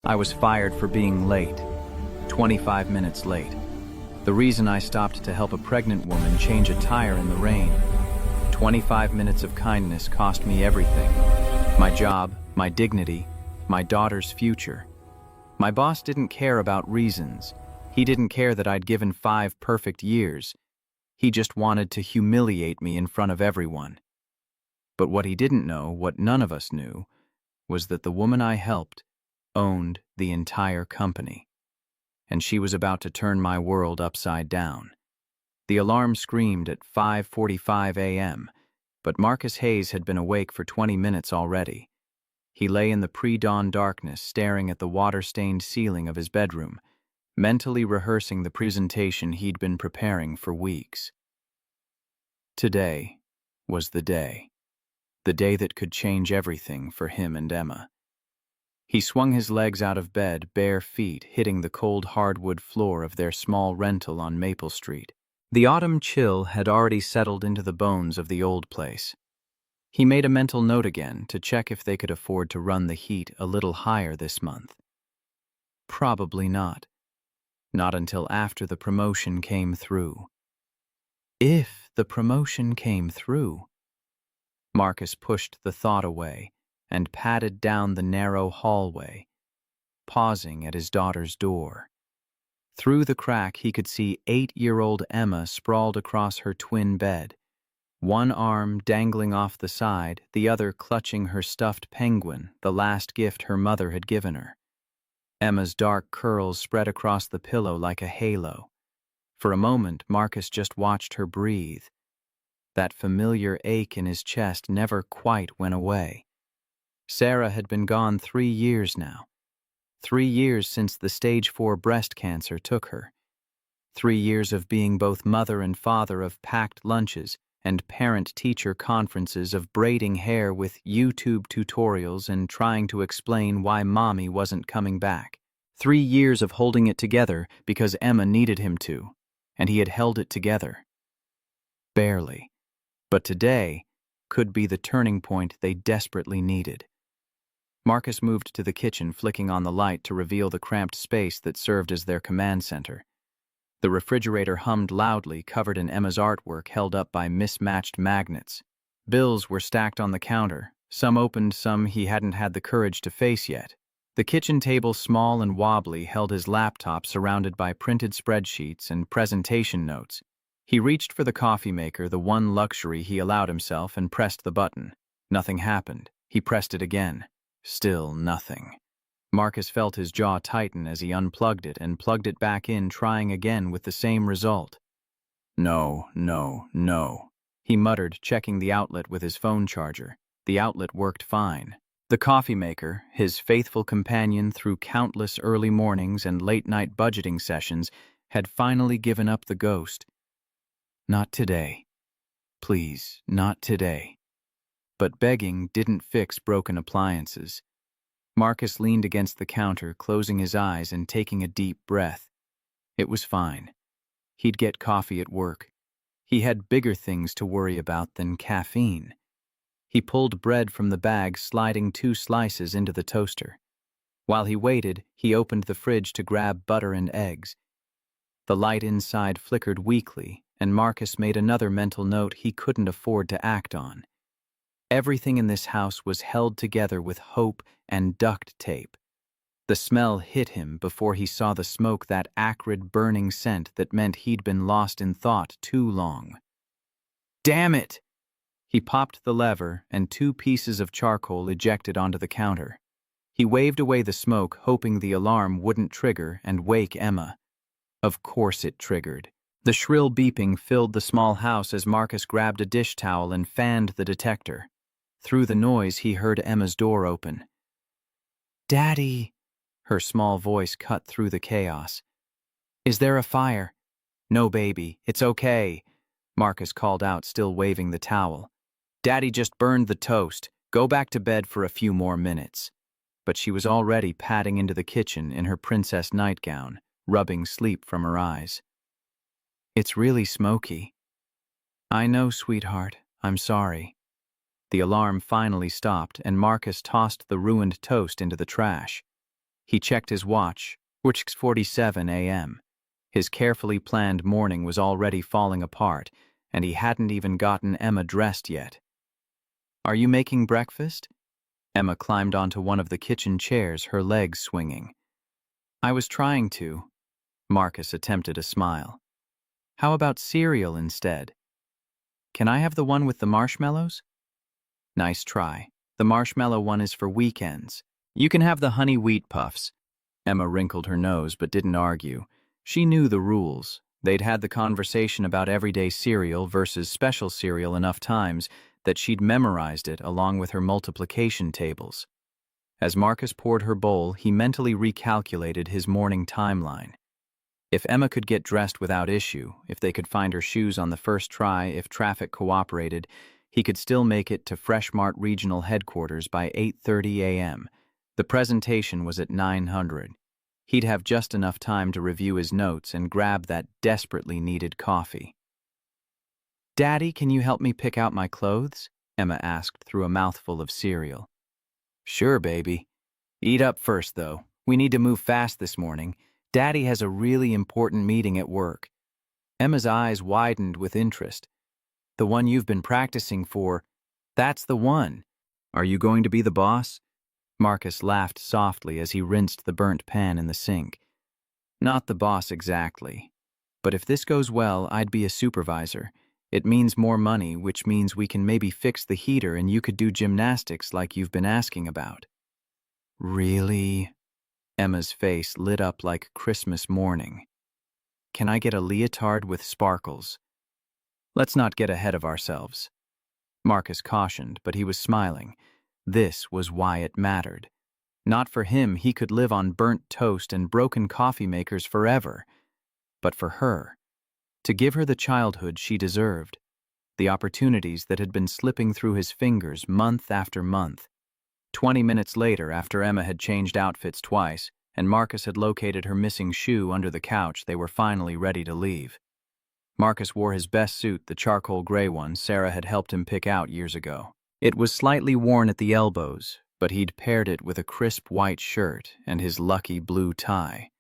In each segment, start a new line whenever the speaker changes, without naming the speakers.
I was fired for being late, 25 minutes late. The reason I stopped to help a pregnant woman change a tire in the rain. 25 minutes of kindness cost me everything. My job, my dignity, my daughter's future. My boss didn't care about reasons. He didn't care that I'd given 5 perfect years. He just wanted to humiliate me in front of everyone. But what he didn't know, what none of us knew, was that the woman I helped owned the entire company, and she was about to turn my world upside down. The alarm screamed at 5:45 a.m., but Marcus Hayes had been awake for 20 minutes already. He lay in the pre-dawn darkness, staring at the water-stained ceiling of his bedroom, mentally rehearsing the presentation he'd been preparing for weeks. Today was the day that could change everything for him and Emma. He swung his legs out of bed, bare feet hitting the cold hardwood floor of their small rental on Maple Street. The autumn chill had already settled into the bones of the old place. He made a mental note again to check if they could afford to run the heat a little higher this month. Probably not. Not until after the promotion came through. If the promotion came through. Marcus pushed the thought away and padded down the narrow hallway, pausing at his daughter's door. Through the crack he could see 8-year-old Emma sprawled across her twin bed, one arm dangling off the side, the other clutching her stuffed penguin, the last gift her mother had given her. Emma's dark curls spread across the pillow like a halo. For a moment, Marcus just watched her breathe. That familiar ache in his chest never quite went away. Sarah had been gone 3 years now. 3 years since the stage 4 breast cancer took her. 3 years of being both mother and father, of packed lunches and parent-teacher conferences, of braiding hair with YouTube tutorials and trying to explain why mommy wasn't coming back. 3 years of holding it together because Emma needed him to, and he had held it together. Barely. But today could be the turning point they desperately needed. Marcus moved to the kitchen, flicking on the light to reveal the cramped space that served as their command center. The refrigerator hummed loudly, covered in Emma's artwork held up by mismatched magnets. Bills were stacked on the counter, some opened, some he hadn't had the courage to face yet. The kitchen table, small and wobbly, held his laptop surrounded by printed spreadsheets and presentation notes. He reached for the coffee maker, the one luxury he allowed himself, and pressed the button. Nothing happened. He pressed it again. Still nothing. Marcus felt his jaw tighten as he unplugged it and plugged it back in, trying again with the same result. No, no, no, he muttered, checking the outlet with his phone charger. The outlet worked fine. The coffee maker, his faithful companion through countless early mornings and late-night budgeting sessions, had finally given up the ghost. Not today. Please, not today. But begging didn't fix broken appliances. Marcus leaned against the counter, closing his eyes and taking a deep breath. It was fine. He'd get coffee at work. He had bigger things to worry about than caffeine. He pulled bread from the bag, sliding 2 slices into the toaster. While he waited, he opened the fridge to grab butter and eggs. The light inside flickered weakly, and Marcus made another mental note he couldn't afford to act on. Everything in this house was held together with hope and duct tape. The smell hit him before he saw the smoke, that acrid, burning scent that meant he'd been lost in thought too long. Damn it! He popped the lever, and 2 pieces of charcoal ejected onto the counter. He waved away the smoke, hoping the alarm wouldn't trigger and wake Emma. Of course it triggered. The shrill beeping filled the small house as Marcus grabbed a dish towel and fanned the detector. Through the noise, he heard Emma's door open. "Daddy," her small voice cut through the chaos. "Is there a fire?" "No, baby, it's okay," Marcus called out, still waving the towel. "Daddy just burned the toast. Go back to bed for a few more minutes." But she was already padding into the kitchen in her princess nightgown, rubbing sleep from her eyes. "It's really smoky." "I know, sweetheart. I'm sorry." The alarm finally stopped, and Marcus tossed the ruined toast into the trash. He checked his watch, which was 47 a.m. His carefully planned morning was already falling apart, and he hadn't even gotten Emma dressed yet. "Are you making breakfast?" Emma climbed onto one of the kitchen chairs, her legs swinging. "I was trying to." Marcus attempted a smile. "How about cereal instead?" "Can I have the one with the marshmallows?" "Nice try. The marshmallow one is for weekends. You can have the honey wheat puffs." Emma wrinkled her nose but didn't argue. She knew the rules. They'd had the conversation about everyday cereal versus special cereal enough times that she'd memorized it along with her multiplication tables. As Marcus poured her bowl, he mentally recalculated his morning timeline. If Emma could get dressed without issue, if they could find her shoes on the first try, if traffic cooperated, he could still make it to Fresh Mart Regional Headquarters by 8:30 a.m. The presentation was at 900. He'd have just enough time to review his notes and grab that desperately needed coffee. "Daddy, can you help me pick out my clothes?" Emma asked through a mouthful of cereal. "Sure, baby. Eat up first, though. We need to move fast this morning. Daddy has a really important meeting at work." Emma's eyes widened with interest. "The one you've been practicing for?" "That's the one." "Are you going to be the boss?" Marcus laughed softly as he rinsed the burnt pan in the sink. "Not the boss exactly. But if this goes well, I'd be a supervisor. It means more money, which means we can maybe fix the heater and you could do gymnastics like you've been asking about." "Really?" Emma's face lit up like Christmas morning. "Can I get a leotard with sparkles?" "Let's not get ahead of ourselves." Marcus cautioned, but he was smiling. This was why it mattered. Not for him, he could live on burnt toast and broken coffee makers forever. But for her, to give her the childhood she deserved, the opportunities that had been slipping through his fingers month after month. 20 minutes later, after Emma had changed outfits twice, and Marcus had located her missing shoe under the couch, they were finally ready to leave. Marcus wore his best suit, the charcoal gray one Sarah had helped him pick out years ago. It was slightly worn at the elbows, but he'd paired it with a crisp white shirt and his lucky blue tie.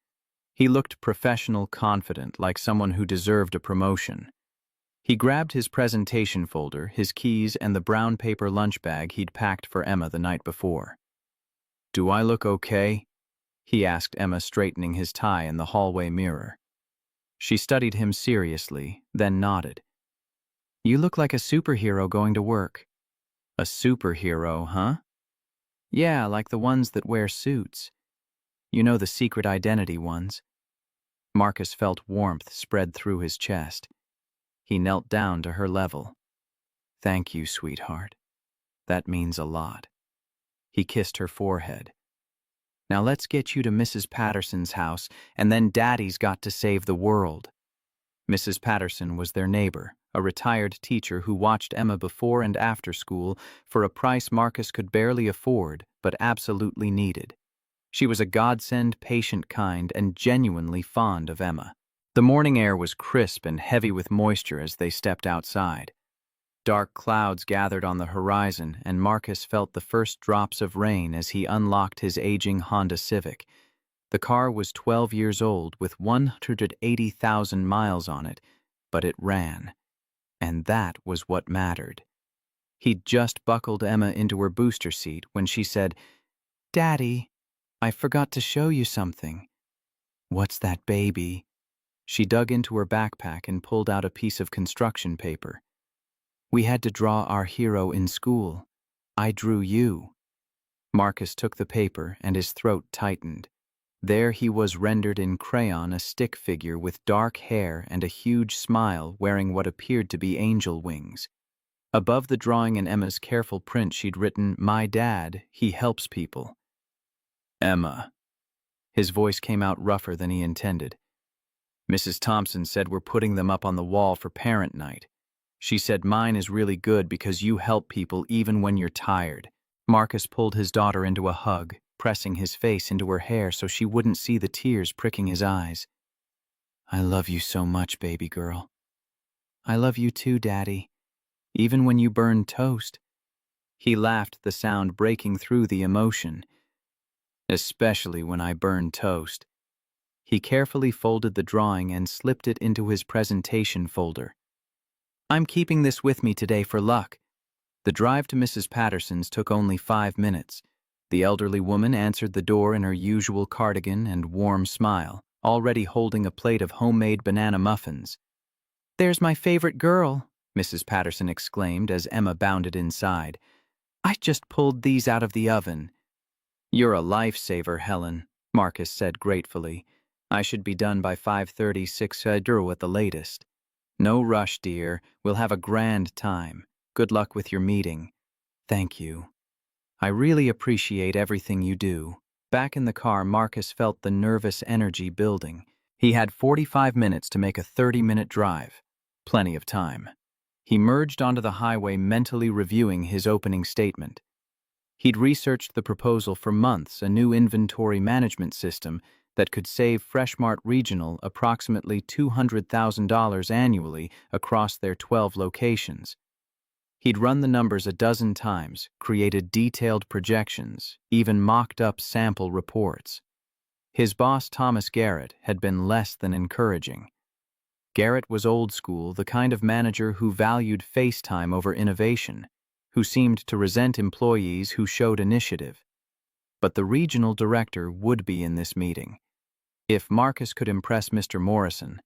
He looked professional, confident, like someone who deserved a promotion. He grabbed his presentation folder, his keys, and the brown paper lunch bag he'd packed for Emma the night before. "Do I look okay?" he asked Emma, straightening his tie in the hallway mirror. She studied him seriously, then nodded. "You look like a superhero going to work." "A superhero, huh?" "Yeah, like the ones that wear suits. You know, the secret identity ones." Marcus felt warmth spread through his chest. He knelt down to her level. "Thank you, sweetheart. That means a lot." He kissed her forehead. "Now let's get you to Mrs. Patterson's house, and then Daddy's got to save the world." Mrs. Patterson was their neighbor, a retired teacher who watched Emma before and after school for a price Marcus could barely afford but absolutely needed. She was a godsend, patient, kind, and genuinely fond of Emma. The morning air was crisp and heavy with moisture as they stepped outside. Dark clouds gathered on the horizon, and Marcus felt the first drops of rain as he unlocked his aging Honda Civic. The car was 12 years old with 180,000 miles on it, but it ran. And that was what mattered. He'd just buckled Emma into her booster seat when she said, "Daddy, I forgot to show you something." "What's that, baby?" She dug into her backpack and pulled out a piece of construction paper. "We had to draw our hero in school. I drew you." Marcus took the paper and his throat tightened. There he was, rendered in crayon, a stick figure with dark hair and a huge smile, wearing what appeared to be angel wings. Above the drawing in Emma's careful print, she'd written, "My dad, he helps people." "Emma." His voice came out rougher than he intended. "Mrs. Thompson said we're putting them up on the wall for parent night. She said mine is really good because you help people even when you're tired." Marcus pulled his daughter into a hug, pressing his face into her hair so she wouldn't see the tears pricking his eyes. "I love you so much, baby girl." "I love you too, Daddy. Even when you burn toast." He laughed, the sound breaking through the emotion. especially when I burn toast. He carefully folded the drawing and slipped it into his presentation folder. I'm keeping this with me today for luck. The drive to Mrs. Patterson's took only 5 minutes. The elderly woman answered the door in her usual cardigan and warm smile, already holding a plate of homemade banana muffins. There's my favorite girl, Mrs. Patterson exclaimed as Emma bounded inside. I just pulled these out of the oven. You're a lifesaver, Helen, Marcus said gratefully. I should be done by 5:36 at the latest. No rush, dear. We'll have a grand time. Good luck with your meeting. Thank you. I really appreciate everything you do. Back in the car, Marcus felt the nervous energy building. He had 45 minutes to make a 30-minute drive. Plenty of time. He merged onto the highway, mentally reviewing his opening statement. He'd researched the proposal for months, a new inventory management system that could save Freshmart Regional approximately $200,000 annually across their 12 locations. He'd run the numbers a dozen times, created detailed projections, even mocked up sample reports. His boss, Thomas Garrett, had been less than encouraging. Garrett was old school, the kind of manager who valued face time over innovation, who seemed to resent employees who showed initiative. But the regional director would be in this meeting. If Marcus could impress Mr. Morrison,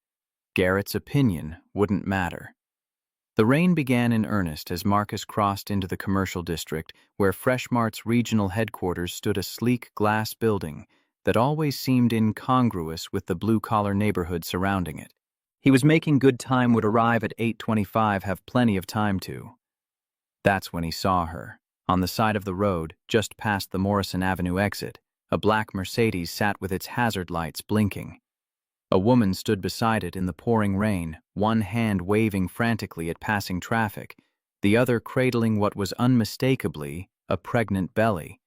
Garrett's opinion wouldn't matter. The rain began in earnest as Marcus crossed into the commercial district, where Freshmart's regional headquarters stood, a sleek glass building that always seemed incongruous with the blue-collar neighborhood surrounding it. He was making good time, would arrive at 8:25, have plenty of time to. That's when he saw her. On the side of the road, just past the Morrison Avenue exit, a black Mercedes sat with its hazard lights blinking. A woman stood beside it in the pouring rain, one hand waving frantically at passing traffic, the other cradling what was unmistakably a pregnant belly.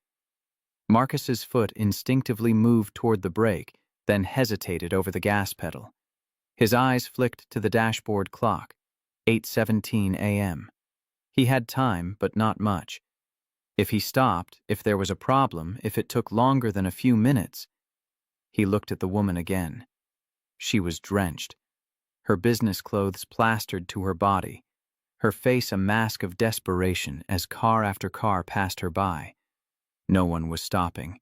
Marcus's foot instinctively moved toward the brake, then hesitated over the gas pedal. His eyes flicked to the dashboard clock, 8:17 a.m. He had time, but not much. If he stopped, if there was a problem, if it took longer than a few minutes. He looked at the woman again. She was drenched, her business clothes plastered to her body, her face a mask of desperation as car after car passed her by. No one was stopping.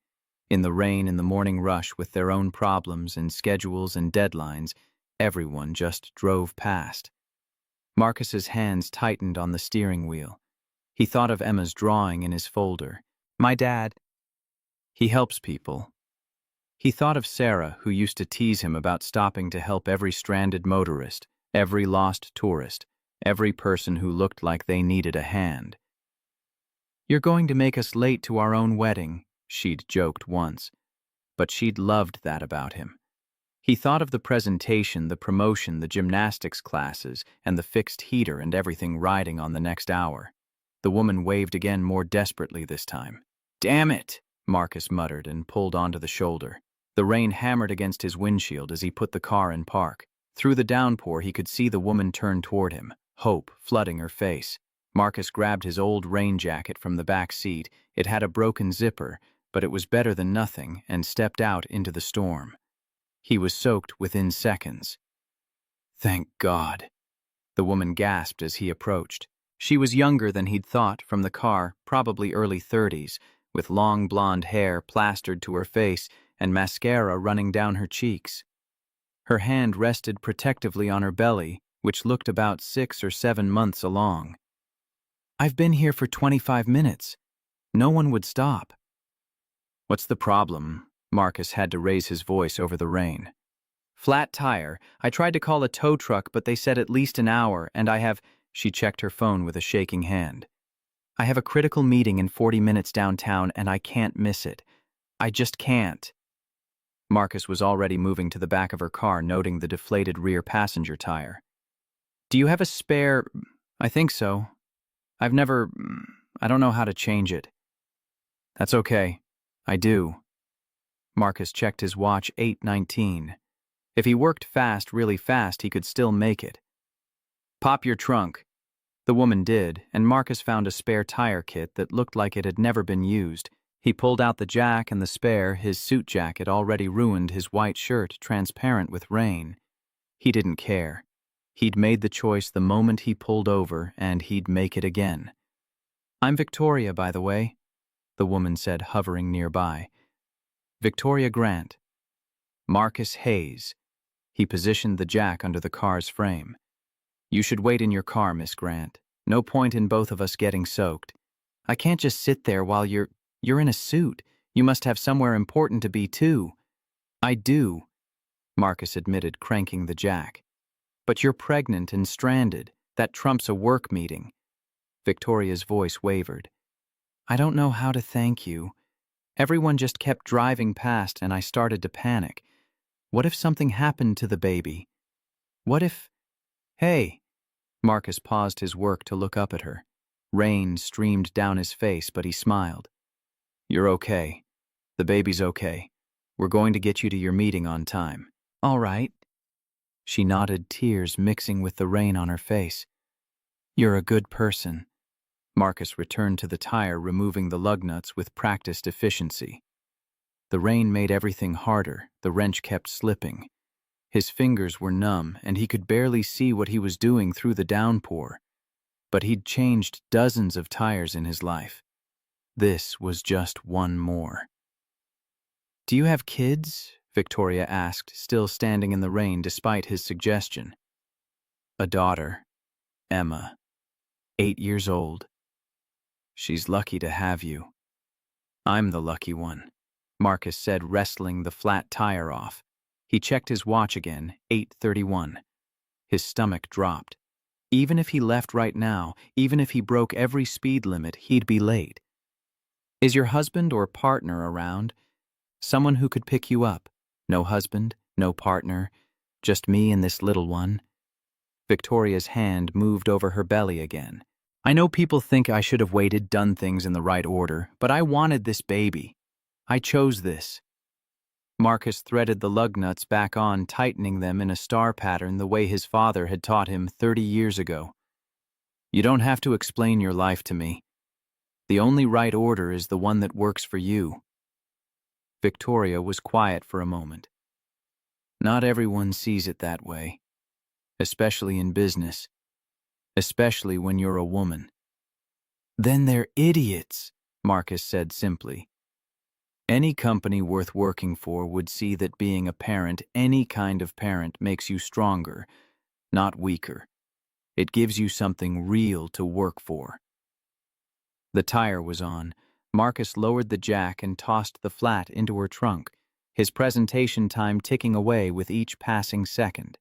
In the rain, in the morning rush, with their own problems and schedules and deadlines, everyone just drove past. Marcus's hands tightened on the steering wheel. He thought of Emma's drawing in his folder. My dad. He helps people. He thought of Sarah, who used to tease him about stopping to help every stranded motorist, every lost tourist, every person who looked like they needed a hand. You're going to make us late to our own wedding, she'd joked once. But she'd loved that about him. He thought of the presentation, the promotion, the gymnastics classes, and the fixed heater and everything riding on the next hour. The woman waved again, more desperately this time. Damn it, Marcus muttered and pulled onto the shoulder. The rain hammered against his windshield as he put the car in park. Through the downpour, he could see the woman turn toward him, hope flooding her face. Marcus grabbed his old rain jacket from the back seat. It had a broken zipper, but it was better than nothing, and stepped out into the storm. He was soaked within seconds. Thank God, the woman gasped as he approached. She was younger than he'd thought from the car, probably early 30s, with long blonde hair plastered to her face and mascara running down her cheeks. Her hand rested protectively on her belly, which looked about 6 or 7 months along. I've been here for 25 minutes. No one would stop. What's the problem? Marcus had to raise his voice over the rain. Flat tire. I tried to call a tow truck, but they said at least an hour, and I have... She checked her phone with a shaking hand. I have a critical meeting in 40 minutes downtown, and I can't miss it. I just can't. Marcus was already moving to the back of her car, noting the deflated rear passenger tire. Do you have a spare... I think so. I don't know how to change it. That's okay. I do. Marcus checked his watch, 8:19. If he worked fast, really fast, he could still make it. Pop your trunk. The woman did, and Marcus found a spare tire kit that looked like it had never been used. He pulled out the jack and the spare, his suit jacket already ruined, his white shirt transparent with rain. He didn't care. He'd made the choice the moment he pulled over, and he'd make it again. "I'm Victoria, by the way," the woman said, hovering nearby. "Victoria Grant." "Marcus Hayes." He positioned the jack under the car's frame. "You should wait in your car, Miss Grant. No point in both of us getting soaked. I can't just sit there while you're in a suit. You must have somewhere important to be, too." "I do," Marcus admitted, cranking the jack. "But you're pregnant and stranded. That trumps a work meeting." Victoria's voice wavered. "I don't know how to thank you. Everyone just kept driving past and I started to panic. What if something happened to the baby? What if—" "Hey!" Marcus paused his work to look up at her. Rain streamed down his face, but he smiled. "You're okay. The baby's okay. We're going to get you to your meeting on time." "All right." She nodded, tears mixing with the rain on her face. "You're a good person." Marcus returned to the tire, removing the lug nuts with practiced efficiency. The rain made everything harder. The wrench kept slipping. His fingers were numb, and he could barely see what he was doing through the downpour. But he'd changed dozens of tires in his life. This was just one more. "Do you have kids?" Victoria asked, still standing in the rain despite his suggestion. "A daughter, Emma, 8 years old. She's lucky to have you." "I'm the lucky one," Marcus said, wrestling the flat tire off. He checked his watch again, 8:31. His stomach dropped. Even if he left right now, even if he broke every speed limit, he'd be late. "Is your husband or partner around? Someone who could pick you up?" "No husband, no partner, just me and this little one." Victoria's hand moved over her belly again. "I know people think I should have waited, done things in the right order, but I wanted this baby. I chose this." Marcus threaded the lug nuts back on, tightening them in a star pattern the way his father had taught him 30 years ago. "You don't have to explain your life to me. The only right order is the one that works for you." Victoria was quiet for a moment. "Not everyone sees it that way, especially in business, especially when you're a woman." "Then they're idiots," Marcus said simply. "Any company worth working for would see that being a parent, any kind of parent, makes you stronger, not weaker. It gives you something real to work for." The tire was on. Marcus lowered the jack and tossed the flat into her trunk, his presentation time ticking away with each passing second.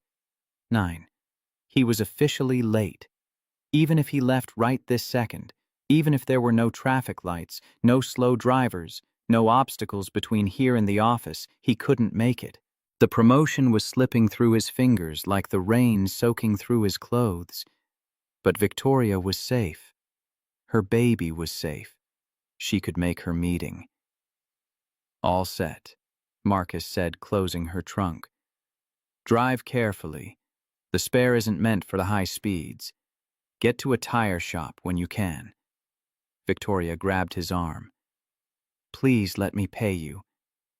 9. He was officially late. Even if he left right this second, even if there were no traffic lights, no slow drivers, no obstacles between here and the office, he couldn't make it. The promotion was slipping through his fingers like the rain soaking through his clothes. But Victoria was safe. Her baby was safe. She could make her meeting. "All set," Marcus said, closing her trunk. "Drive carefully. The spare isn't meant for the high speeds. Get to a tire shop when you can." Victoria grabbed his arm. "Please let me pay you.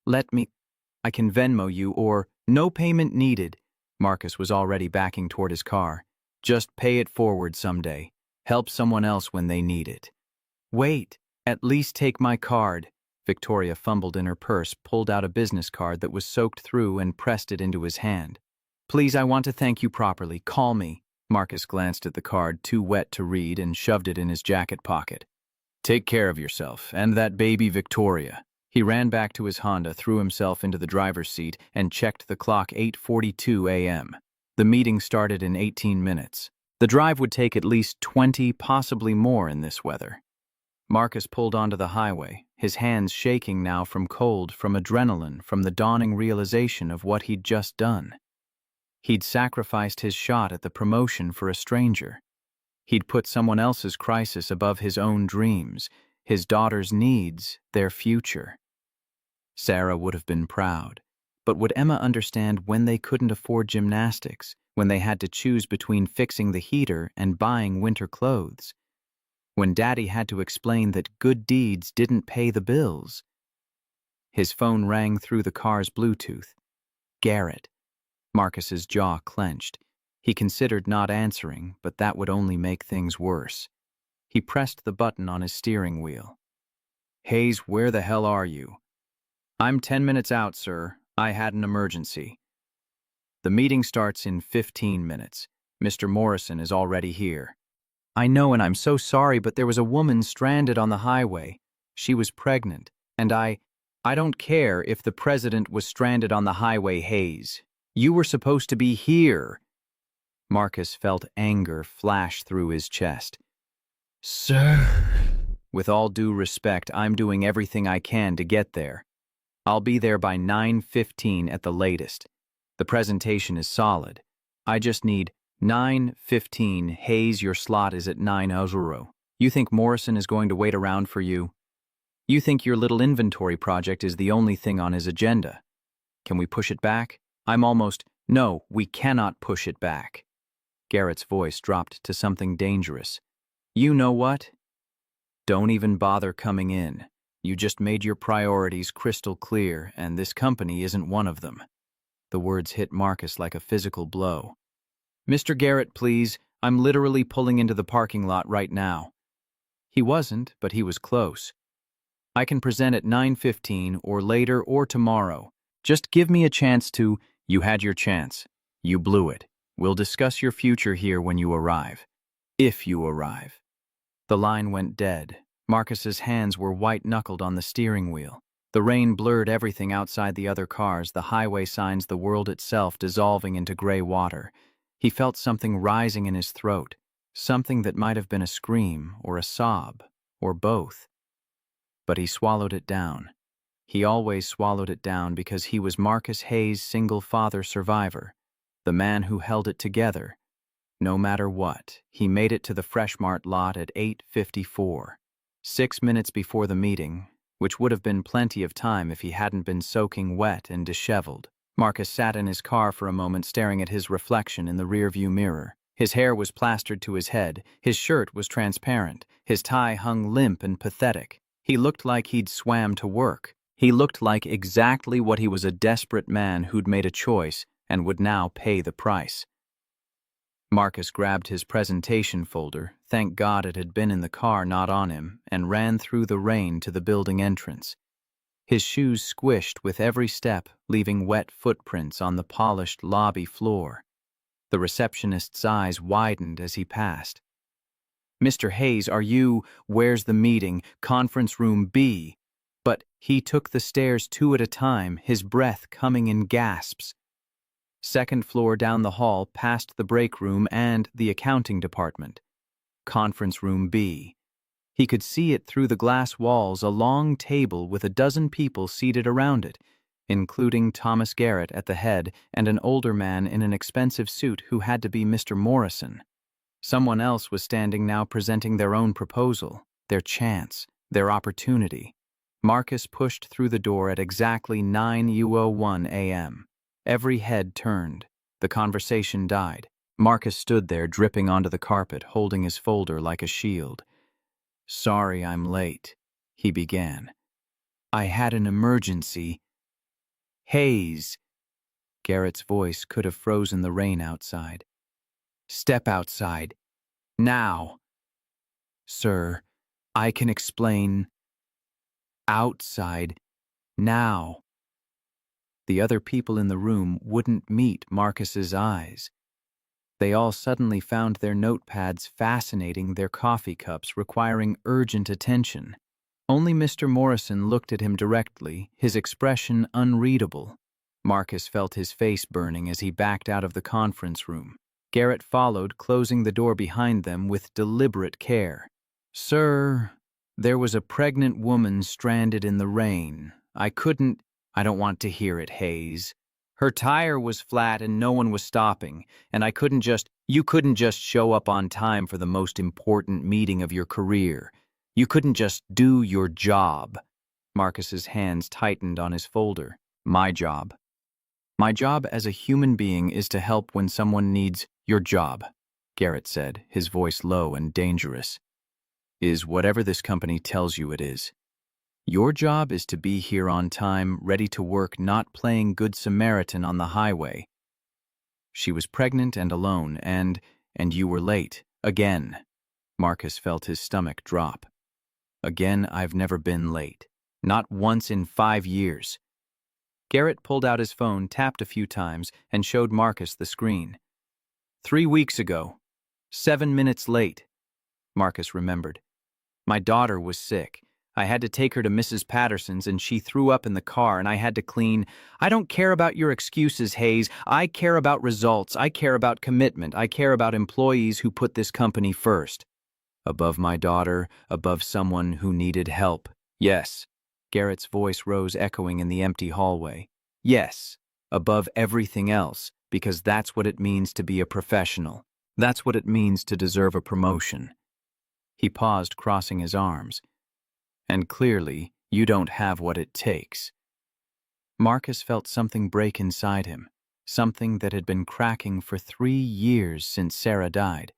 I can Venmo you or—" "No payment needed." Marcus was already backing toward his car. "Just pay it forward someday. Help someone else when they need it." "Wait. At least take my card." Victoria fumbled in her purse, pulled out a business card that was soaked through and pressed it into his hand. "Please, I want to thank you properly. Call me." Marcus glanced at the card, too wet to read, and shoved it in his jacket pocket. "Take care of yourself, and that baby Victoria." He ran back to his Honda, threw himself into the driver's seat, and checked the clock. 8:42 a.m. The meeting started in 18 minutes. The drive would take at least 20, possibly more in this weather. Marcus pulled onto the highway, his hands shaking now from cold, from adrenaline, from the dawning realization of what he'd just done. He'd sacrificed his shot at the promotion for a stranger. He'd put someone else's crisis above his own dreams, his daughter's needs, their future. Sarah would have been proud, but would Emma understand when they couldn't afford gymnastics, when they had to choose between fixing the heater and buying winter clothes? when Daddy had to explain that good deeds didn't pay the bills. His phone rang through the car's Bluetooth. Garrett. Marcus's jaw clenched. He considered not answering, but that would only make things worse. He pressed the button on his steering wheel. Hayes, where the hell are you? I'm 10 minutes out, sir. I had an emergency. The meeting starts in 15 minutes. Mr. Morrison is already here. I know, and I'm so sorry, but there was a woman stranded on the highway. She was pregnant, and I don't care if the president was stranded on the highway, Hayes. You were supposed to be here. Marcus felt anger flash through his chest. Sir. With all due respect, I'm doing everything I can to get there. I'll be there by 9:15 at the latest. The presentation is solid. I just need 9:15. Hayes, your slot is at 9:00. You think Morrison is going to wait around for you? You think your little inventory project is the only thing on his agenda? Can we push it back? No, we cannot push it back. Garrett's voice dropped to something dangerous. You know what? Don't even bother coming in. You just made your priorities crystal clear, and this company isn't one of them. The words hit Marcus like a physical blow. Mr. Garrett, please, I'm literally pulling into the parking lot right now. He wasn't, but he was close. I can present at 9:15 or later or tomorrow. Just give me a chance to... You had your chance. You blew it. We'll discuss your future here when you arrive. If you arrive. The line went dead. Marcus's hands were white-knuckled on the steering wheel. The rain blurred everything outside the other cars, the highway signs, the world itself dissolving into gray water. He felt something rising in his throat, something that might have been a scream or a sob, or both. But he swallowed it down. He always swallowed it down because he was Marcus Hayes' single-father survivor, the man who held it together. No matter what, he made it to the Fresh Mart lot at 8:54, 6 minutes before the meeting, which would have been plenty of time if he hadn't been soaking wet and disheveled. Marcus sat in his car for a moment staring at his reflection in the rearview mirror. His hair was plastered to his head, his shirt was transparent, his tie hung limp and pathetic. He looked like he'd swam to work. He looked like exactly what he was, a desperate man who'd made a choice and would now pay the price. Marcus grabbed his presentation folder, thank God it had been in the car, not on him, and ran through the rain to the building entrance. His shoes squished with every step, leaving wet footprints on the polished lobby floor. The receptionist's eyes widened as he passed. Mr. Hayes, where's the meeting? Conference room B. But he took the stairs 2 at a time, his breath coming in gasps. Second floor down the hall, past the break room and the accounting department. Conference room B. He could see it through the glass walls, a long table with a dozen people seated around it, including Thomas Garrett at the head and an older man in an expensive suit who had to be Mr. Morrison. Someone else was standing now, presenting their own proposal, their chance, their opportunity. Marcus pushed through the door at exactly 9:01 a.m. Every head turned. The conversation died. Marcus stood there, dripping onto the carpet, holding his folder like a shield. Sorry I'm late, he began. I had an emergency. Hayes. Garrett's voice could have frozen the rain outside. Step outside. Now. Sir, I can explain. Outside. Now. The other people in the room wouldn't meet Marcus's eyes. They all suddenly found their notepads fascinating, their coffee cups requiring urgent attention. Only Mr. Morrison looked at him directly, his expression unreadable. Marcus felt his face burning as he backed out of the conference room. Garrett followed, closing the door behind them with deliberate care. Sir, there was a pregnant woman stranded in the rain. I don't want to hear it, Hayes. Her tire was flat and no one was stopping, and you couldn't just show up on time for the most important meeting of your career. You couldn't just do your job. Marcus's hands tightened on his folder. My job. My job as a human being is to help when someone needs your job, Garrett said, his voice low and dangerous. is whatever this company tells you it is. Your job is to be here on time, ready to work, not playing Good Samaritan on the highway. She was pregnant and alone, and you were late. Again. Marcus felt his stomach drop. Again, I've never been late. Not once in 5 years. Garrett pulled out his phone, tapped a few times, and showed Marcus the screen. 3 weeks ago. 7 minutes late. Marcus remembered. My daughter was sick. I had to take her to Mrs. Patterson's and she threw up in the car and I had to clean. I don't care about your excuses, Hayes. I care about results. I care about commitment. I care about employees who put this company first. Above my daughter, above someone who needed help. Yes. Garrett's voice rose, echoing in the empty hallway. Yes, above everything else, because that's what it means to be a professional. That's what it means to deserve a promotion. He paused, crossing his arms. And clearly, you don't have what it takes. Marcus felt something break inside him, something that had been cracking for 3 years since Sarah died,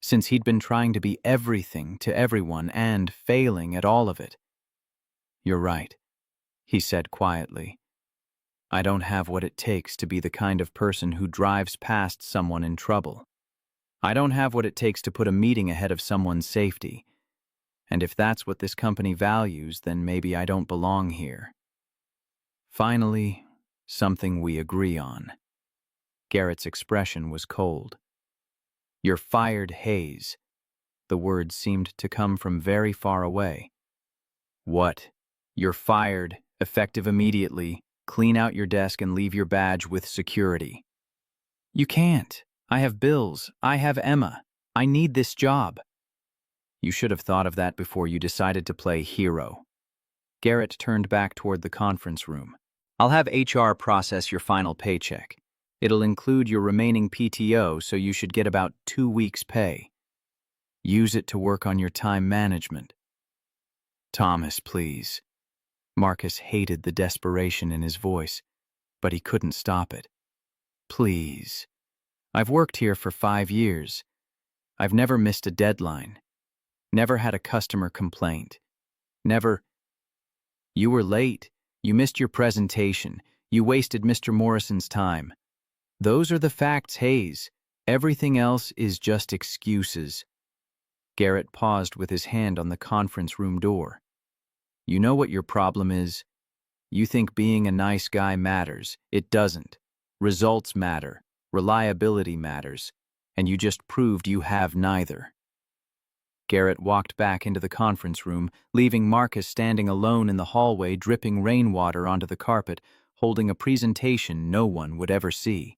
since he'd been trying to be everything to everyone and failing at all of it. You're right, he said quietly. I don't have what it takes to be the kind of person who drives past someone in trouble. I don't have what it takes to put a meeting ahead of someone's safety. And if that's what this company values, then maybe I don't belong here. Finally, something we agree on. Garrett's expression was cold. You're fired, Hayes. The words seemed to come from very far away. What? You're fired, effective immediately. Clean out your desk and leave your badge with security. You can't. I have bills. I have Emma. I need this job. You should have thought of that before you decided to play hero. Garrett turned back toward the conference room. I'll have HR process your final paycheck. It'll include your remaining PTO, so you should get about 2 weeks' pay. Use it to work on your time management. Thomas, please. Marcus hated the desperation in his voice, but he couldn't stop it. Please. I've worked here for 5 years. I've never missed a deadline. Never had a customer complaint. Never. You were late. You missed your presentation. You wasted Mr. Morrison's time. Those are the facts, Hayes. Everything else is just excuses. Garrett paused with his hand on the conference room door. You know what your problem is? You think being a nice guy matters. It doesn't. Results matter. Reliability matters. And you just proved you have neither. Garrett walked back into the conference room, leaving Marcus standing alone in the hallway, dripping rainwater onto the carpet, holding a presentation no one would ever see.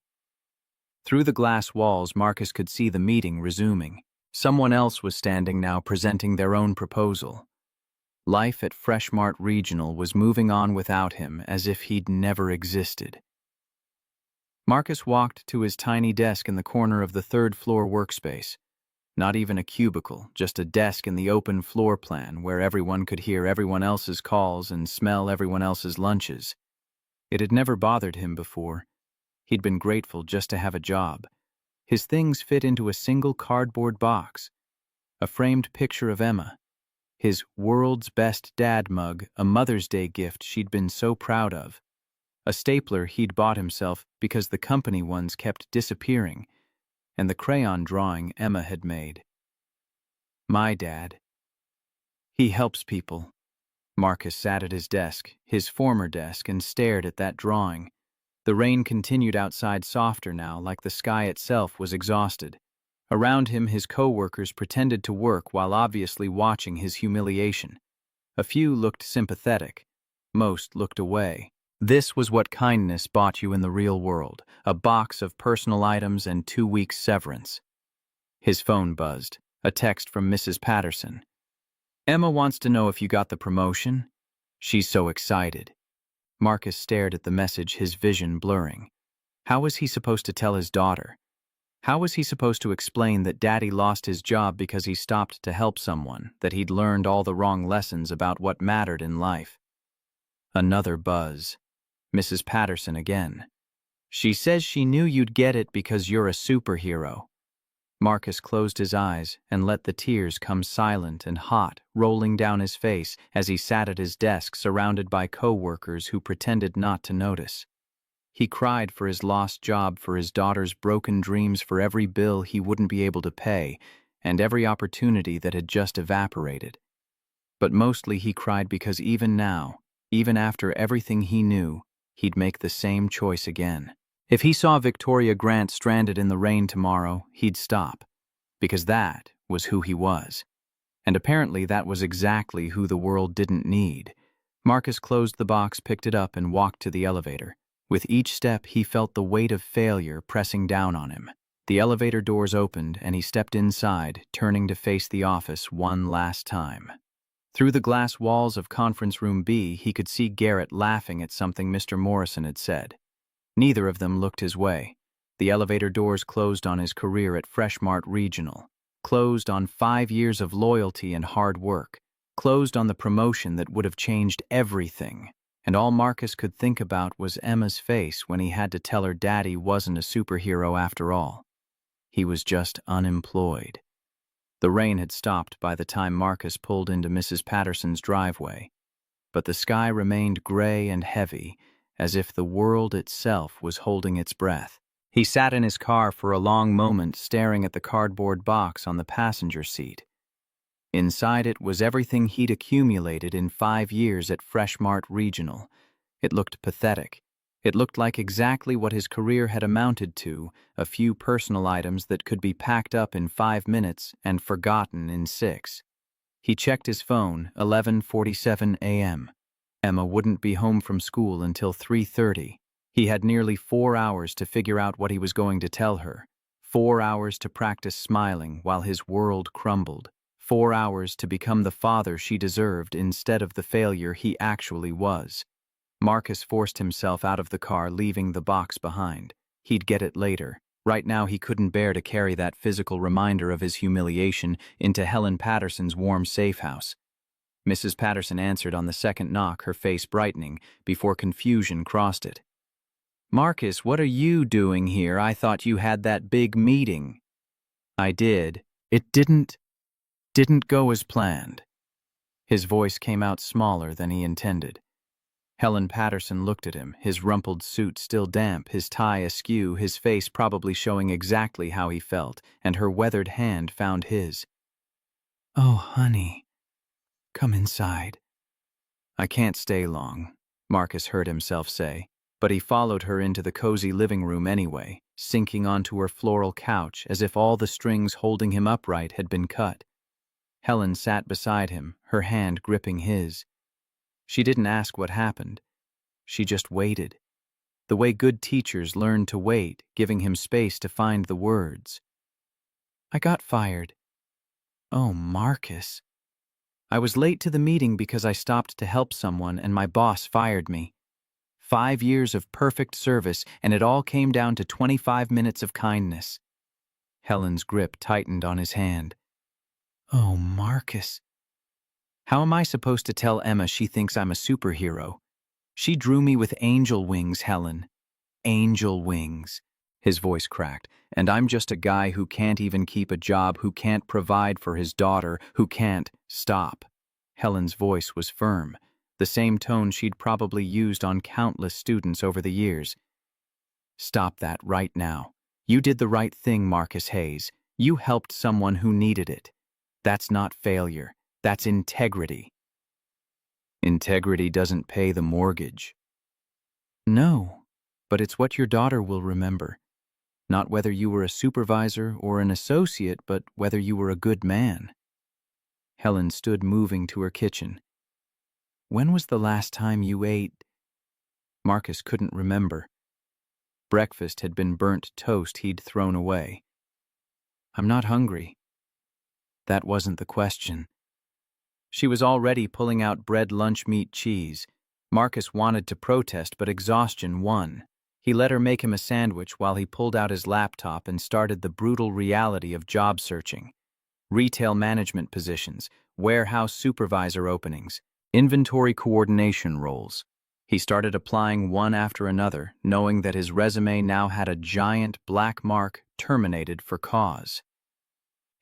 Through the glass walls, Marcus could see the meeting resuming. Someone else was standing now, presenting their own proposal. Life at Freshmart Regional was moving on without him, as if he'd never existed. Marcus walked to his tiny desk in the corner of the third-floor workspace. Not even a cubicle, just a desk in the open floor plan where everyone could hear everyone else's calls and smell everyone else's lunches. It had never bothered him before. He'd been grateful just to have a job. His things fit into a single cardboard box. A framed picture of Emma. His world's best dad mug, a Mother's Day gift she'd been so proud of. A stapler he'd bought himself because the company ones kept disappearing, and the crayon drawing Emma had made. My dad. He helps people. Marcus sat at his desk, his former desk, and stared at that drawing. The rain continued outside, softer now, like the sky itself was exhausted. Around him, his co-workers pretended to work while obviously watching his humiliation. A few looked sympathetic. Most looked away. This was what kindness bought you in the real world, a box of personal items and 2 weeks' severance. His phone buzzed, a text from Mrs. Patterson. Emma wants to know if you got the promotion. She's so excited. Marcus stared at the message, his vision blurring. How was he supposed to tell his daughter? How was he supposed to explain that Daddy lost his job because he stopped to help someone, that he'd learned all the wrong lessons about what mattered in life? Another buzz. Mrs. Patterson again. She says she knew you'd get it because you're a superhero. Marcus closed his eyes and let the tears come silent and hot, rolling down his face as he sat at his desk surrounded by co-workers who pretended not to notice. He cried for his lost job, for his daughter's broken dreams, for every bill he wouldn't be able to pay, and every opportunity that had just evaporated. But mostly he cried because even now, even after everything he knew, he'd make the same choice again. If he saw Victoria Grant stranded in the rain tomorrow, he'd stop, because that was who he was. And apparently that was exactly who the world didn't need. Marcus closed the box, picked it up, and walked to the elevator. With each step, he felt the weight of failure pressing down on him. The elevator doors opened, and he stepped inside, turning to face the office one last time. Through the glass walls of Conference Room B, he could see Garrett laughing at something Mr. Morrison had said. Neither of them looked his way. The elevator doors closed on his career at Freshmart Regional, closed on 5 years of loyalty and hard work, closed on the promotion that would have changed everything. And all Marcus could think about was Emma's face when he had to tell her daddy wasn't a superhero after all. He was just unemployed. The rain had stopped by the time Marcus pulled into Mrs. Patterson's driveway, but the sky remained gray and heavy, as if the world itself was holding its breath. He sat in his car for a long moment, staring at the cardboard box on the passenger seat. Inside it was everything he'd accumulated in 5 years at Freshmart Regional. It looked pathetic. It looked like exactly what his career had amounted to, a few personal items that could be packed up in 5 minutes and forgotten in 6. He checked his phone, 11:47 a.m. Emma wouldn't be home from school until 3:30. He had nearly 4 hours to figure out what he was going to tell her. 4 hours to practice smiling while his world crumbled. 4 hours to become the father she deserved instead of the failure he actually was. Marcus forced himself out of the car, leaving the box behind. He'd get it later. Right now he couldn't bear to carry that physical reminder of his humiliation into Helen Patterson's warm safe house. Mrs. Patterson answered on the second knock, her face brightening, before confusion crossed it. "Marcus, what are you doing here? I thought you had that big meeting." "I did. It didn't go as planned." His voice came out smaller than he intended. Helen Patterson looked at him, his rumpled suit still damp, his tie askew, his face probably showing exactly how he felt, and her weathered hand found his. "Oh, honey. Come inside." "I can't stay long," Marcus heard himself say, but he followed her into the cozy living room anyway, sinking onto her floral couch as if all the strings holding him upright had been cut. Helen sat beside him, her hand gripping his. She didn't ask what happened. She just waited. The way good teachers learn to wait, giving him space to find the words. "I got fired." "Oh, Marcus." "I was late to the meeting because I stopped to help someone and my boss fired me. 5 years of perfect service, and it all came down to 25 minutes of kindness." Helen's grip tightened on his hand. "Oh, Marcus." "How am I supposed to tell Emma she thinks I'm a superhero? She drew me with angel wings, Helen. Angel wings." His voice cracked. "And I'm just a guy who can't even keep a job, who can't provide for his daughter, who can't—" "Stop." Helen's voice was firm, the same tone she'd probably used on countless students over the years. "Stop that right now. You did the right thing, Marcus Hayes. You helped someone who needed it. That's not failure. That's integrity." "Integrity doesn't pay the mortgage." "No, but it's what your daughter will remember. Not whether you were a supervisor or an associate, but whether you were a good man." Helen stood moving to her kitchen. "When was the last time you ate?" Marcus couldn't remember. Breakfast had been burnt toast he'd thrown away. "I'm not hungry." That wasn't the question. She was already pulling out bread, lunch meat, cheese. Marcus wanted to protest, but exhaustion won. He let her make him a sandwich while he pulled out his laptop and started the brutal reality of job searching. Retail management positions, warehouse supervisor openings, inventory coordination roles. He started applying one after another, knowing that his resume now had a giant black mark, terminated for cause.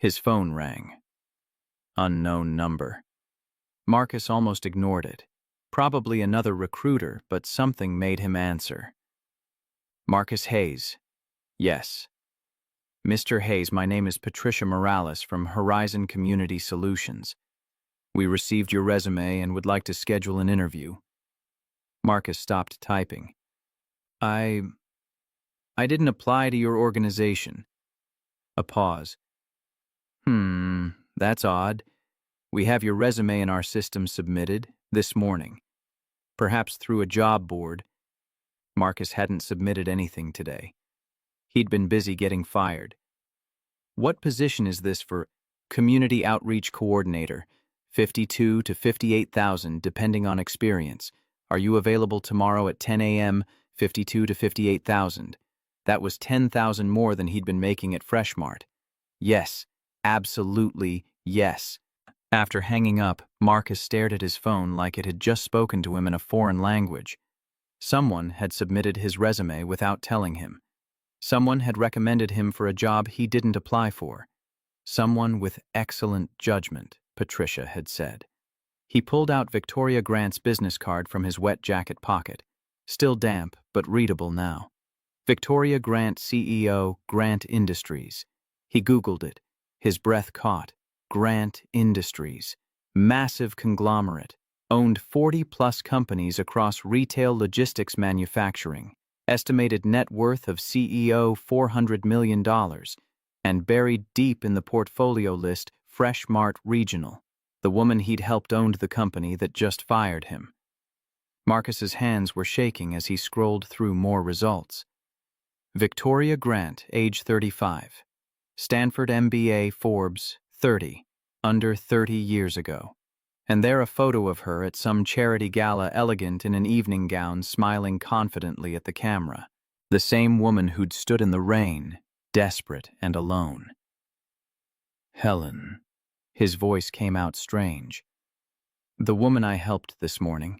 His phone rang. Unknown number. Marcus almost ignored it. Probably another recruiter, but something made him answer. Marcus Hayes. Yes. Mr. Hayes, my name is Patricia Morales from Horizon Community Solutions. We received your resume and would like to schedule an interview. Marcus stopped typing. I didn't apply to your organization. A pause. That's odd. We have your resume in our system submitted this morning. Perhaps through a job board. Marcus hadn't submitted anything today. He'd been busy getting fired. What position is this for? Community Outreach Coordinator, 52 to 58,000 depending on experience. Are you available tomorrow at 10 a.m., 52 to 58,000? That was 10,000 more than he'd been making at Freshmart. Yes, absolutely yes. After hanging up, Marcus stared at his phone like it had just spoken to him in a foreign language. Someone had submitted his resume without telling him. Someone had recommended him for a job he didn't apply for. Someone with excellent judgment, Patricia had said. He pulled out Victoria Grant's business card from his wet jacket pocket, still damp but readable now. Victoria Grant, CEO, Grant Industries. He Googled it. His breath caught. Grant Industries. Massive conglomerate. Owned 40-plus companies across retail logistics manufacturing. Estimated net worth of CEO $400 million. And buried deep in the portfolio list, Freshmart Regional. The woman he'd helped owned the company that just fired him. Marcus's hands were shaking as he scrolled through more results. Victoria Grant, age 35. Stanford MBA, Forbes, 30. Under 30 years ago. And there a photo of her at some charity gala, elegant in an evening gown, smiling confidently at the camera. The same woman who'd stood in the rain, desperate and alone. Helen. His voice came out strange. The woman I helped this morning.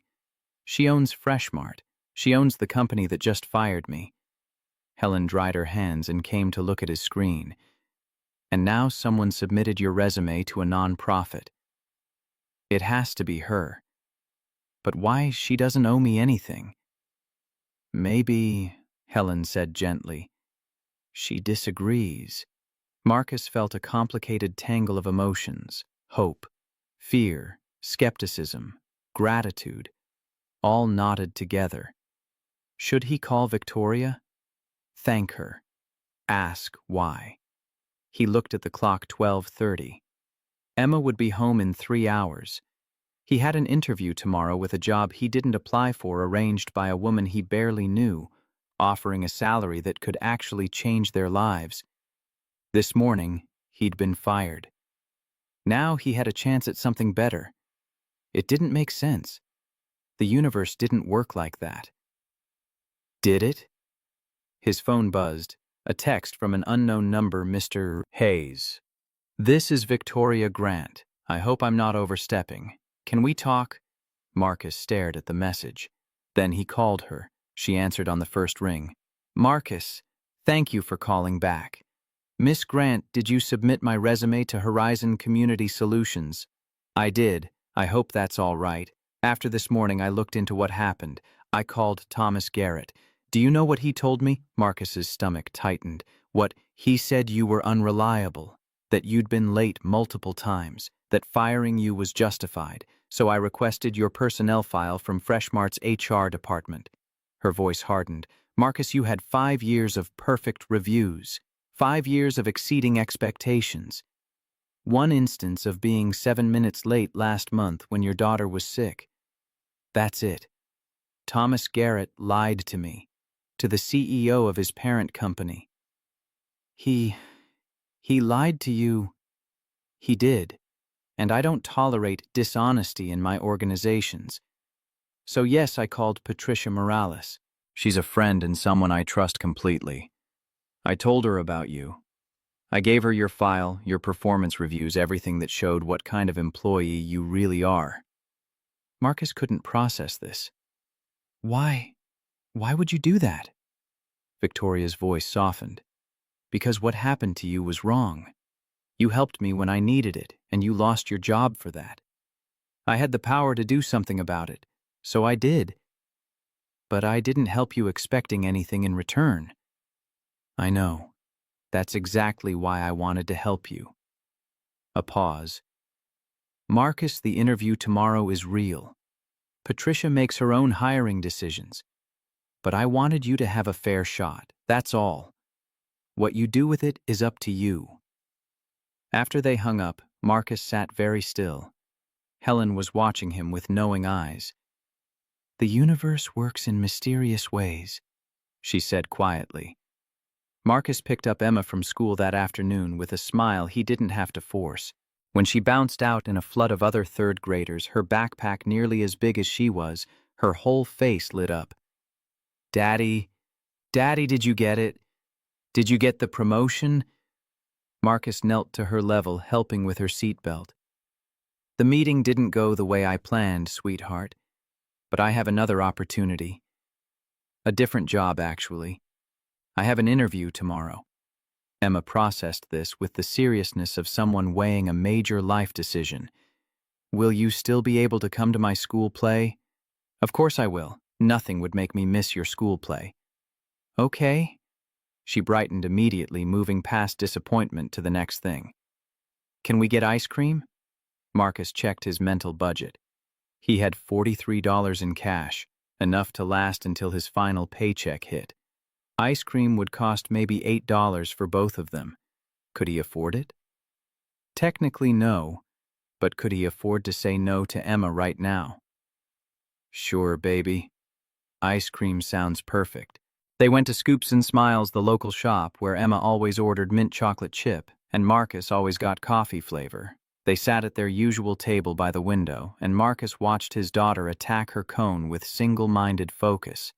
She owns Freshmart. She owns the company that just fired me. Helen dried her hands and came to look at his screen. And now someone submitted your resume to a non-profit. It has to be her. But why? She doesn't owe me anything. Maybe, Helen said gently, she disagrees. Marcus felt a complicated tangle of emotions, hope, fear, skepticism, gratitude, all knotted together. Should he call Victoria? Thank her. Ask why. He looked at the clock. 12:30. Emma would be home in 3 hours. He had an interview tomorrow with a job he didn't apply for, arranged by a woman he barely knew, offering a salary that could actually change their lives. This morning, he'd been fired. Now he had a chance at something better. It didn't make sense. The universe didn't work like that. Did it? His phone buzzed. A text from an unknown number. Mr. Hayes. This is Victoria Grant. I hope I'm not overstepping. Can we talk? Marcus stared at the message. Then he called her. She answered on the first ring. Marcus, thank you for calling back. Miss Grant, did you submit my resume to Horizon Community Solutions? I did. I hope that's all right. After this morning, I looked into what happened. I called Thomas Garrett. Do you know what he told me? Marcus's stomach tightened. What? He said you were unreliable, that you'd been late multiple times, that firing you was justified, so I requested your personnel file from Freshmart's HR department. Her voice hardened. Marcus, you had 5 years of perfect reviews, 5 years of exceeding expectations. 1 instance of being 7 minutes late last month when your daughter was sick. That's it. Thomas Garrett lied to me, to the CEO of his parent company. He lied to you. He did. And I don't tolerate dishonesty in my organizations. So yes, I called Patricia Morales. She's a friend and someone I trust completely. I told her about you. I gave her your file, your performance reviews, everything that showed what kind of employee you really are. Marcus couldn't process this. Why? Why would you do that? Victoria's voice softened. Because what happened to you was wrong. You helped me when I needed it, and you lost your job for that. I had the power to do something about it, so I did. But I didn't help you expecting anything in return. I know. That's exactly why I wanted to help you. A pause. Marcus, the interview tomorrow is real. Patricia makes her own hiring decisions. But I wanted you to have a fair shot, that's all. What you do with it is up to you. After they hung up, Marcus sat very still. Helen was watching him with knowing eyes. The universe works in mysterious ways, she said quietly. Marcus picked up Emma from school that afternoon with a smile he didn't have to force. When she bounced out in a flood of other third graders, her backpack nearly as big as she was, her whole face lit up. Daddy, did you get it? Did you get the promotion? Marcus knelt to her level, helping with her seatbelt. The meeting didn't go the way I planned, sweetheart. But I have another opportunity. A different job, actually. I have an interview tomorrow. Emma processed this with the seriousness of someone weighing a major life decision. Will you still be able to come to my school play? Of course I will. Nothing would make me miss your school play. Okay. She brightened immediately, moving past disappointment to the next thing. Can we get ice cream? Marcus checked his mental budget. He had $43 in cash, enough to last until his final paycheck hit. Ice cream would cost maybe $8 for both of them. Could he afford it? Technically no, but could he afford to say no to Emma right now? Sure, baby. Ice cream sounds perfect. They went to Scoops and Smiles, the local shop, where Emma always ordered mint chocolate chip, and Marcus always got coffee flavor. They sat at their usual table by the window, and Marcus watched his daughter attack her cone with single-minded focus.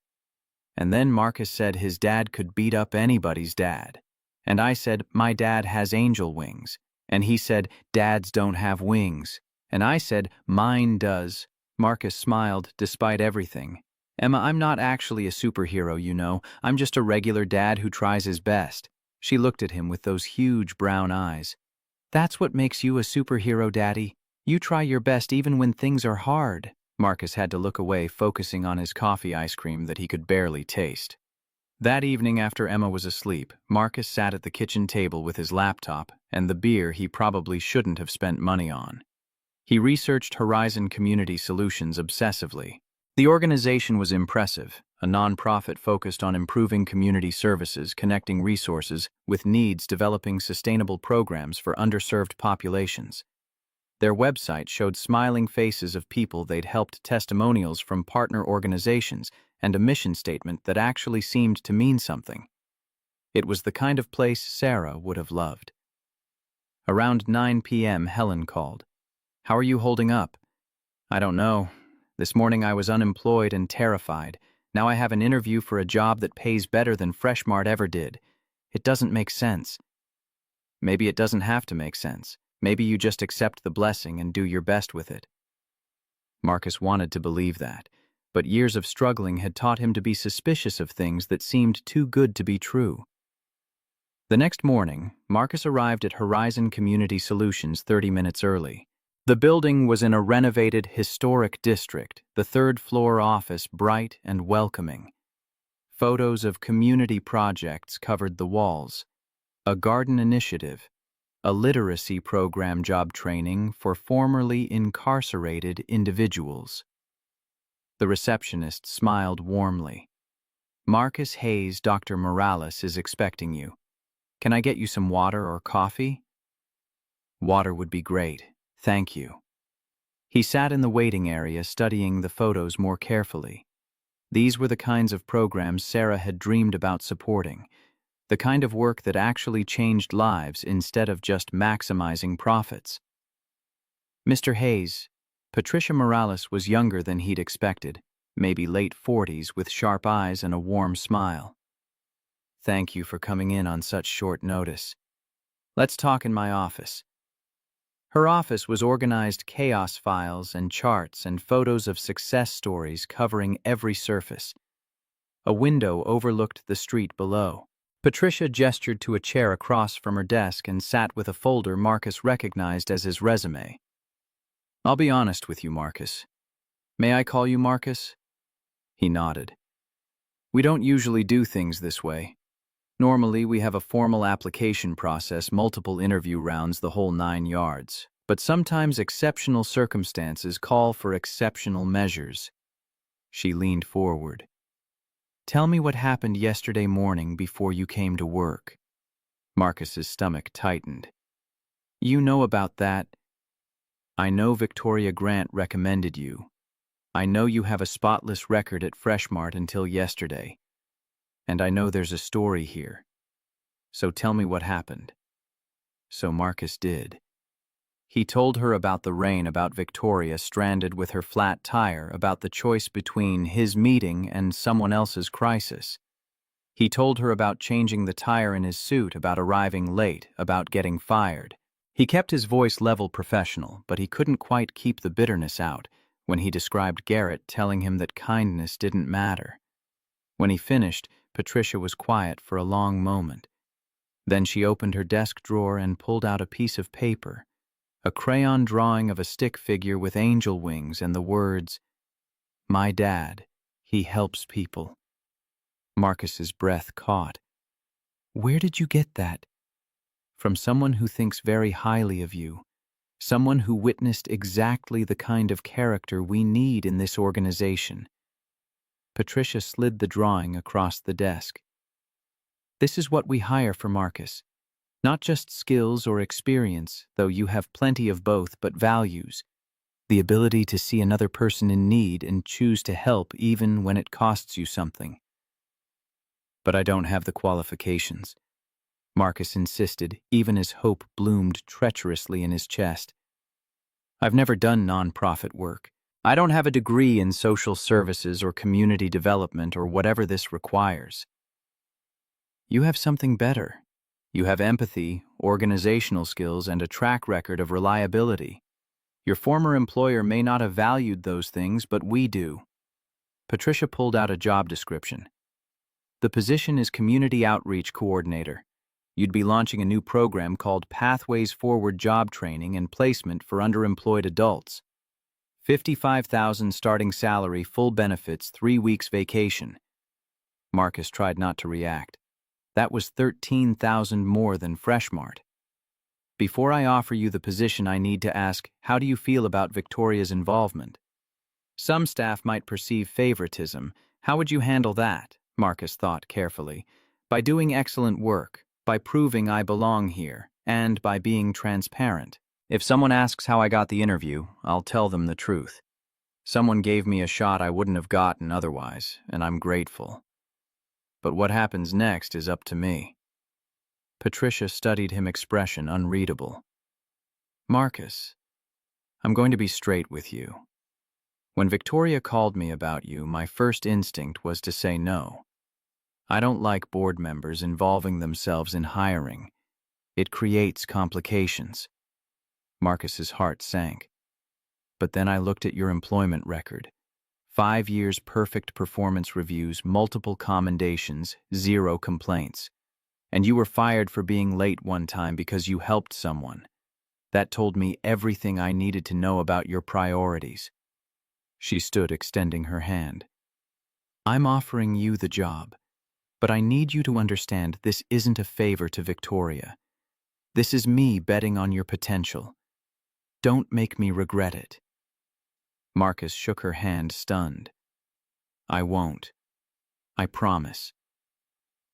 And then Marcus said his dad could beat up anybody's dad. And I said, my dad has angel wings. And he said, dads don't have wings. And I said, mine does. Marcus smiled, despite everything. Emma, I'm not actually a superhero, you know. I'm just a regular dad who tries his best. She looked at him with those huge brown eyes. That's what makes you a superhero, Daddy. You try your best even when things are hard. Marcus had to look away, focusing on his coffee ice cream that he could barely taste. That evening, after Emma was asleep, Marcus sat at the kitchen table with his laptop and the beer he probably shouldn't have spent money on. He researched Horizon Community Solutions obsessively. The organization was impressive, a nonprofit focused on improving community services, connecting resources with needs, developing sustainable programs for underserved populations. Their website showed smiling faces of people they'd helped, testimonials from partner organizations, and a mission statement that actually seemed to mean something. It was the kind of place Sarah would have loved. Around 9 p.m., Helen called. How are you holding up? I don't know. This morning I was unemployed and terrified. Now I have an interview for a job that pays better than Freshmart ever did. It doesn't make sense. Maybe it doesn't have to make sense. Maybe you just accept the blessing and do your best with it. Marcus wanted to believe that, but years of struggling had taught him to be suspicious of things that seemed too good to be true. The next morning, Marcus arrived at Horizon Community Solutions 30 minutes early. The building was in a renovated, historic district, the third-floor office bright and welcoming. Photos of community projects covered the walls. A garden initiative, a literacy program, job training for formerly incarcerated individuals. The receptionist smiled warmly. Marcus Hayes, Dr. Morales is expecting you. Can I get you some water or coffee? Water would be great. Thank you. He sat in the waiting area, studying the photos more carefully. These were the kinds of programs Sarah had dreamed about supporting, the kind of work that actually changed lives instead of just maximizing profits. Mr. Hayes, Patricia Morales was younger than he'd expected, maybe late 40s, with sharp eyes and a warm smile. Thank you for coming in on such short notice. Let's talk in my office. Her office was organized chaos files and charts and photos of success stories covering every surface. A window overlooked the street below. Patricia gestured to a chair across from her desk and sat with a folder Marcus recognized as his resume. "I'll be honest with you, Marcus. May I call you Marcus?" He nodded. "We don't usually do things this way. Normally, we have a formal application process, multiple interview rounds, the whole 9 yards. But sometimes exceptional circumstances call for exceptional measures." She leaned forward. "Tell me what happened yesterday morning before you came to work." Marcus's stomach tightened. "You know about that. I know Victoria Grant recommended you. I know you have a spotless record at Freshmart until yesterday. And I know there's a story here. So tell me what happened." So Marcus did. He told her about the rain, about Victoria stranded with her flat tire, about the choice between his meeting and someone else's crisis. He told her about changing the tire in his suit, about arriving late, about getting fired. He kept his voice level professional, but he couldn't quite keep the bitterness out when he described Garrett telling him that kindness didn't matter. When he finished, Patricia was quiet for a long moment. Then she opened her desk drawer and pulled out a piece of paper, a crayon drawing of a stick figure with angel wings and the words, "My dad, he helps people." Marcus's breath caught. "Where did you get that?" "From someone who thinks very highly of you. Someone who witnessed exactly the kind of character we need in this organization." Patricia slid the drawing across the desk. "This is what we hire for Marcus. Not just skills or experience, though you have plenty of both, but values. The ability to see another person in need and choose to help even when it costs you something." "But I don't have the qualifications," Marcus insisted, even as hope bloomed treacherously in his chest. "I've never done nonprofit work. I don't have a degree in social services or community development or whatever this requires." "You have something better. You have empathy, organizational skills, and a track record of reliability. Your former employer may not have valued those things, but we do." Patricia pulled out a job description. "The position is Community Outreach Coordinator. You'd be launching a new program called Pathways Forward Job Training and Placement for Underemployed Adults. $55,000 starting salary, full benefits, 3 weeks vacation." Marcus tried not to react. That was $13,000 more than Freshmart. "Before I offer you the position, I need to ask, how do you feel about Victoria's involvement? Some staff might perceive favoritism. How would you handle that?" Marcus thought carefully. "By doing excellent work, by proving I belong here, and by being transparent. If someone asks how I got the interview, I'll tell them the truth. Someone gave me a shot I wouldn't have gotten otherwise, and I'm grateful. But what happens next is up to me." Patricia studied him, expression unreadable. "Marcus, I'm going to be straight with you. When Victoria called me about you, my first instinct was to say no. I don't like board members involving themselves in hiring. It creates complications." Marcus's heart sank. "But then I looked at your employment record. 5 years perfect performance reviews, multiple commendations, 0 complaints. And you were fired for being late one time because you helped someone. That told me everything I needed to know about your priorities." She stood, extending her hand. "I'm offering you the job, but I need you to understand this isn't a favor to Victoria. This is me betting on your potential. Don't make me regret it." Marcus shook her hand, stunned. "I won't. I promise.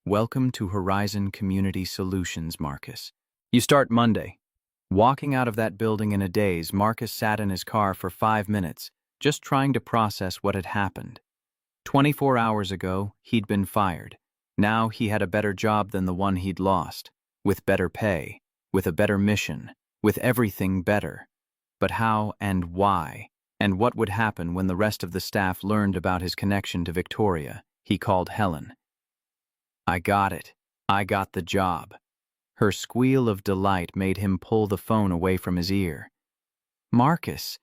Welcome to Horizon Community Solutions, Marcus. You start Monday." Walking out of that building in a daze, Marcus sat in his car for 5 minutes, just trying to process what had happened. 24 hours ago, he'd been fired. Now he had a better job than the one he'd lost, with better pay, with a better mission, with everything better. But how and why? And what would happen when the rest of the staff learned about his connection to Victoria? He called Helen. "I got it. I got the job." Her squeal of delight made him pull the phone away from his ear. "Marcus,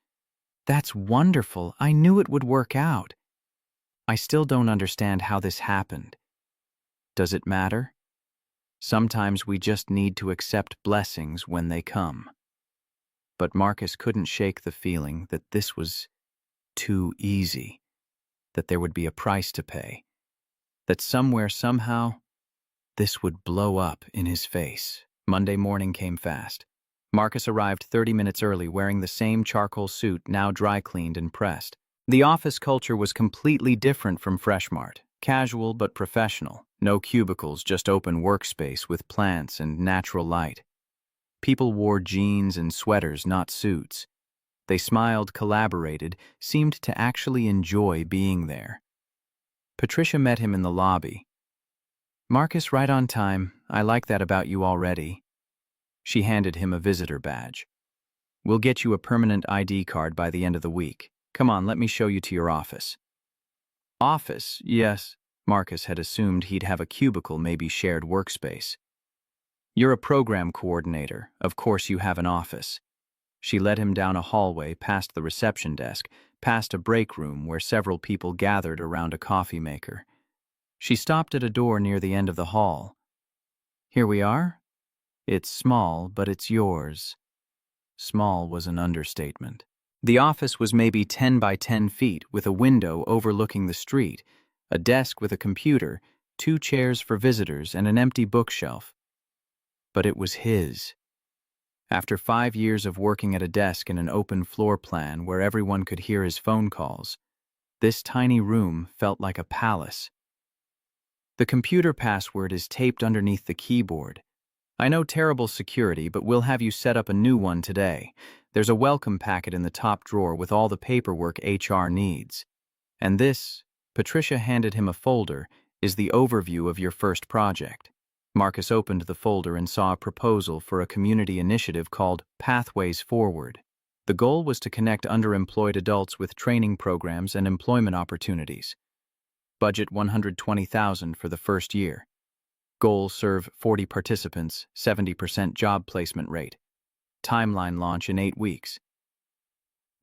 that's wonderful. I knew it would work out. I still don't understand how this happened. Does it matter?" Sometimes we just need to accept blessings when they come. But Marcus couldn't shake the feeling that this was too easy, that there would be a price to pay, that somewhere, somehow, this would blow up in his face. Monday morning came fast. Marcus arrived 30 minutes early wearing the same charcoal suit, now dry cleaned and pressed. The office culture was completely different from Freshmart. Casual but professional. No cubicles, just open workspace with plants and natural light. People wore jeans and sweaters, not suits. They smiled, collaborated, seemed to actually enjoy being there. Patricia met him in the lobby. "Marcus, right on time. I like that about you already." She handed him a visitor badge. "We'll get you a permanent ID card by the end of the week. Come on, let me show you to your office." Office, yes. Marcus had assumed he'd have a cubicle, maybe shared workspace. "You're a program coordinator. Of course you have an office." She led him down a hallway, past the reception desk, past a break room where several people gathered around a coffee maker. She stopped at a door near the end of the hall. "Here we are? It's small, but it's yours." Small was an understatement. The office was maybe 10 by 10 feet, with a window overlooking the street, a desk with a computer, 2 chairs for visitors, and an empty bookshelf. But it was his. After 5 years of working at a desk in an open floor plan where everyone could hear his phone calls, this tiny room felt like a palace. "The computer password is taped underneath the keyboard. I know, terrible security, but we'll have you set up a new one today. There's a welcome packet in the top drawer with all the paperwork HR needs. And this," Patricia handed him a folder, "is the overview of your first project." Marcus opened the folder and saw a proposal for a community initiative called Pathways Forward. The goal was to connect underemployed adults with training programs and employment opportunities. Budget $120,000 for the first year. Goal: serve 40 participants, 70% job placement rate. Timeline: launch in 8 weeks.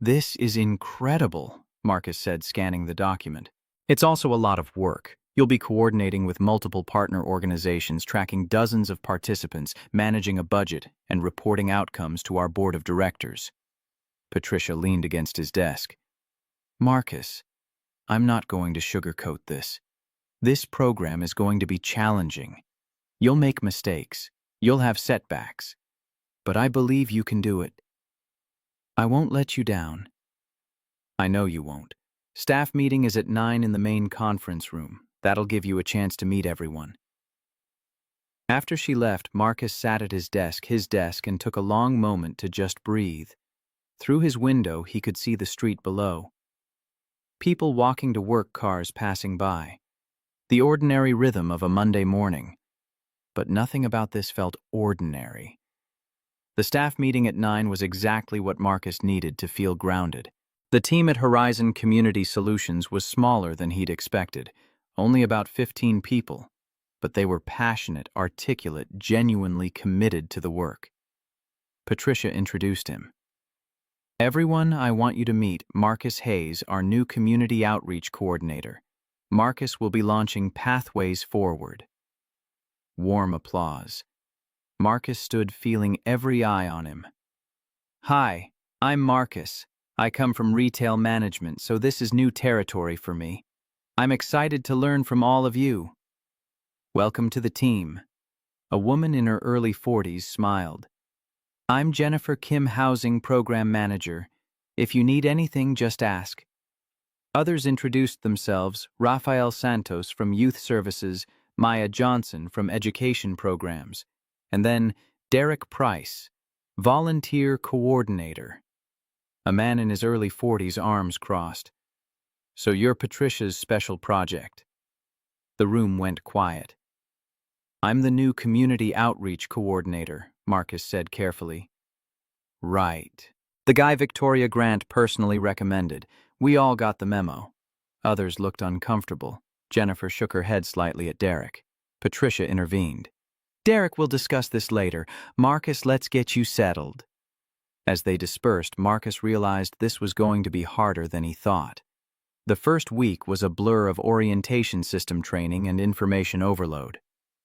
"This is incredible," Marcus said, scanning the document. "It's also a lot of work. You'll be coordinating with multiple partner organizations, tracking dozens of participants, managing a budget, and reporting outcomes to our board of directors." Patricia leaned against his desk. "Marcus, I'm not going to sugarcoat this. This program is going to be challenging. You'll make mistakes. You'll have setbacks. But I believe you can do it. I won't let you down." "I know you won't. Staff meeting is at 9 in the main conference room. That'll give you a chance to meet everyone." After she left, Marcus sat at his desk, and took a long moment to just breathe. Through his window, he could see the street below. People walking to work, cars passing by. The ordinary rhythm of a Monday morning. But nothing about this felt ordinary. The staff meeting at 9 was exactly what Marcus needed to feel grounded. The team at Horizon Community Solutions was smaller than he'd expected, only about 15 people, but they were passionate, articulate, genuinely committed to the work. Patricia introduced him. "Everyone, I want you to meet Marcus Hayes, our new community outreach coordinator. Marcus will be launching Pathways Forward." Warm applause. Marcus stood, feeling every eye on him. "Hi, I'm Marcus. I come from retail management, so this is new territory for me. I'm excited to learn from all of you. Welcome to the team." A woman in her early 40s smiled. "I'm Jennifer Kim, Housing Program Manager. If you need anything, just ask." Others introduced themselves: Rafael Santos from Youth Services, Maya Johnson from Education Programs, and then Derek Price, Volunteer Coordinator. A man in his early 40s, arms crossed. "So you're Patricia's special project." The room went quiet. "I'm the new community outreach coordinator," Marcus said carefully. "Right. The guy Victoria Grant personally recommended. We all got the memo." Others looked uncomfortable. Jennifer shook her head slightly at Derek. Patricia intervened. "Derek, we'll discuss this later. Marcus, let's get you settled." As they dispersed, Marcus realized this was going to be harder than he thought. The first week was a blur of orientation system training and information overload.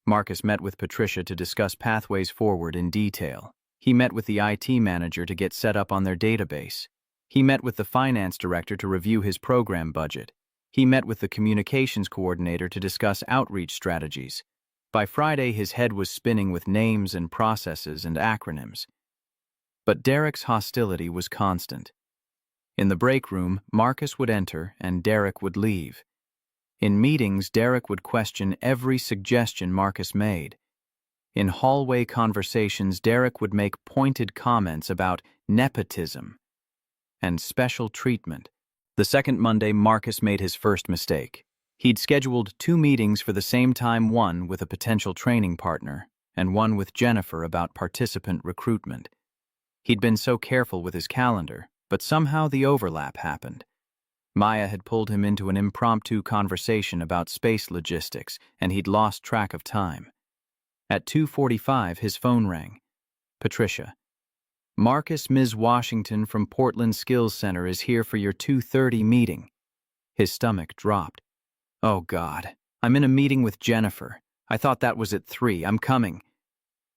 Marcus met with Patricia to discuss pathways forward in detail. He met with the IT manager to get set up on their database. He met with the finance director to review his program budget. He met with the communications coordinator to discuss outreach strategies. By Friday, his head was spinning with names and processes and acronyms. But Derek's hostility was constant. In the break room, Marcus would enter and Derek would leave. In meetings, Derek would question every suggestion Marcus made. In hallway conversations, Derek would make pointed comments about nepotism and special treatment. The second Monday, Marcus made his first mistake. He'd scheduled 2 meetings for the same time, one with a potential training partner and one with Jennifer about participant recruitment. He'd been so careful with his calendar, but somehow the overlap happened. Maya had pulled him into an impromptu conversation about space logistics, and he'd lost track of time. At 2:45, his phone rang. Patricia. Marcus, Ms. Washington from Portland Skills Center is here for your 2:30 meeting. His stomach dropped. Oh, God. I'm in a meeting with Jennifer. I thought that was at 3. I'm coming.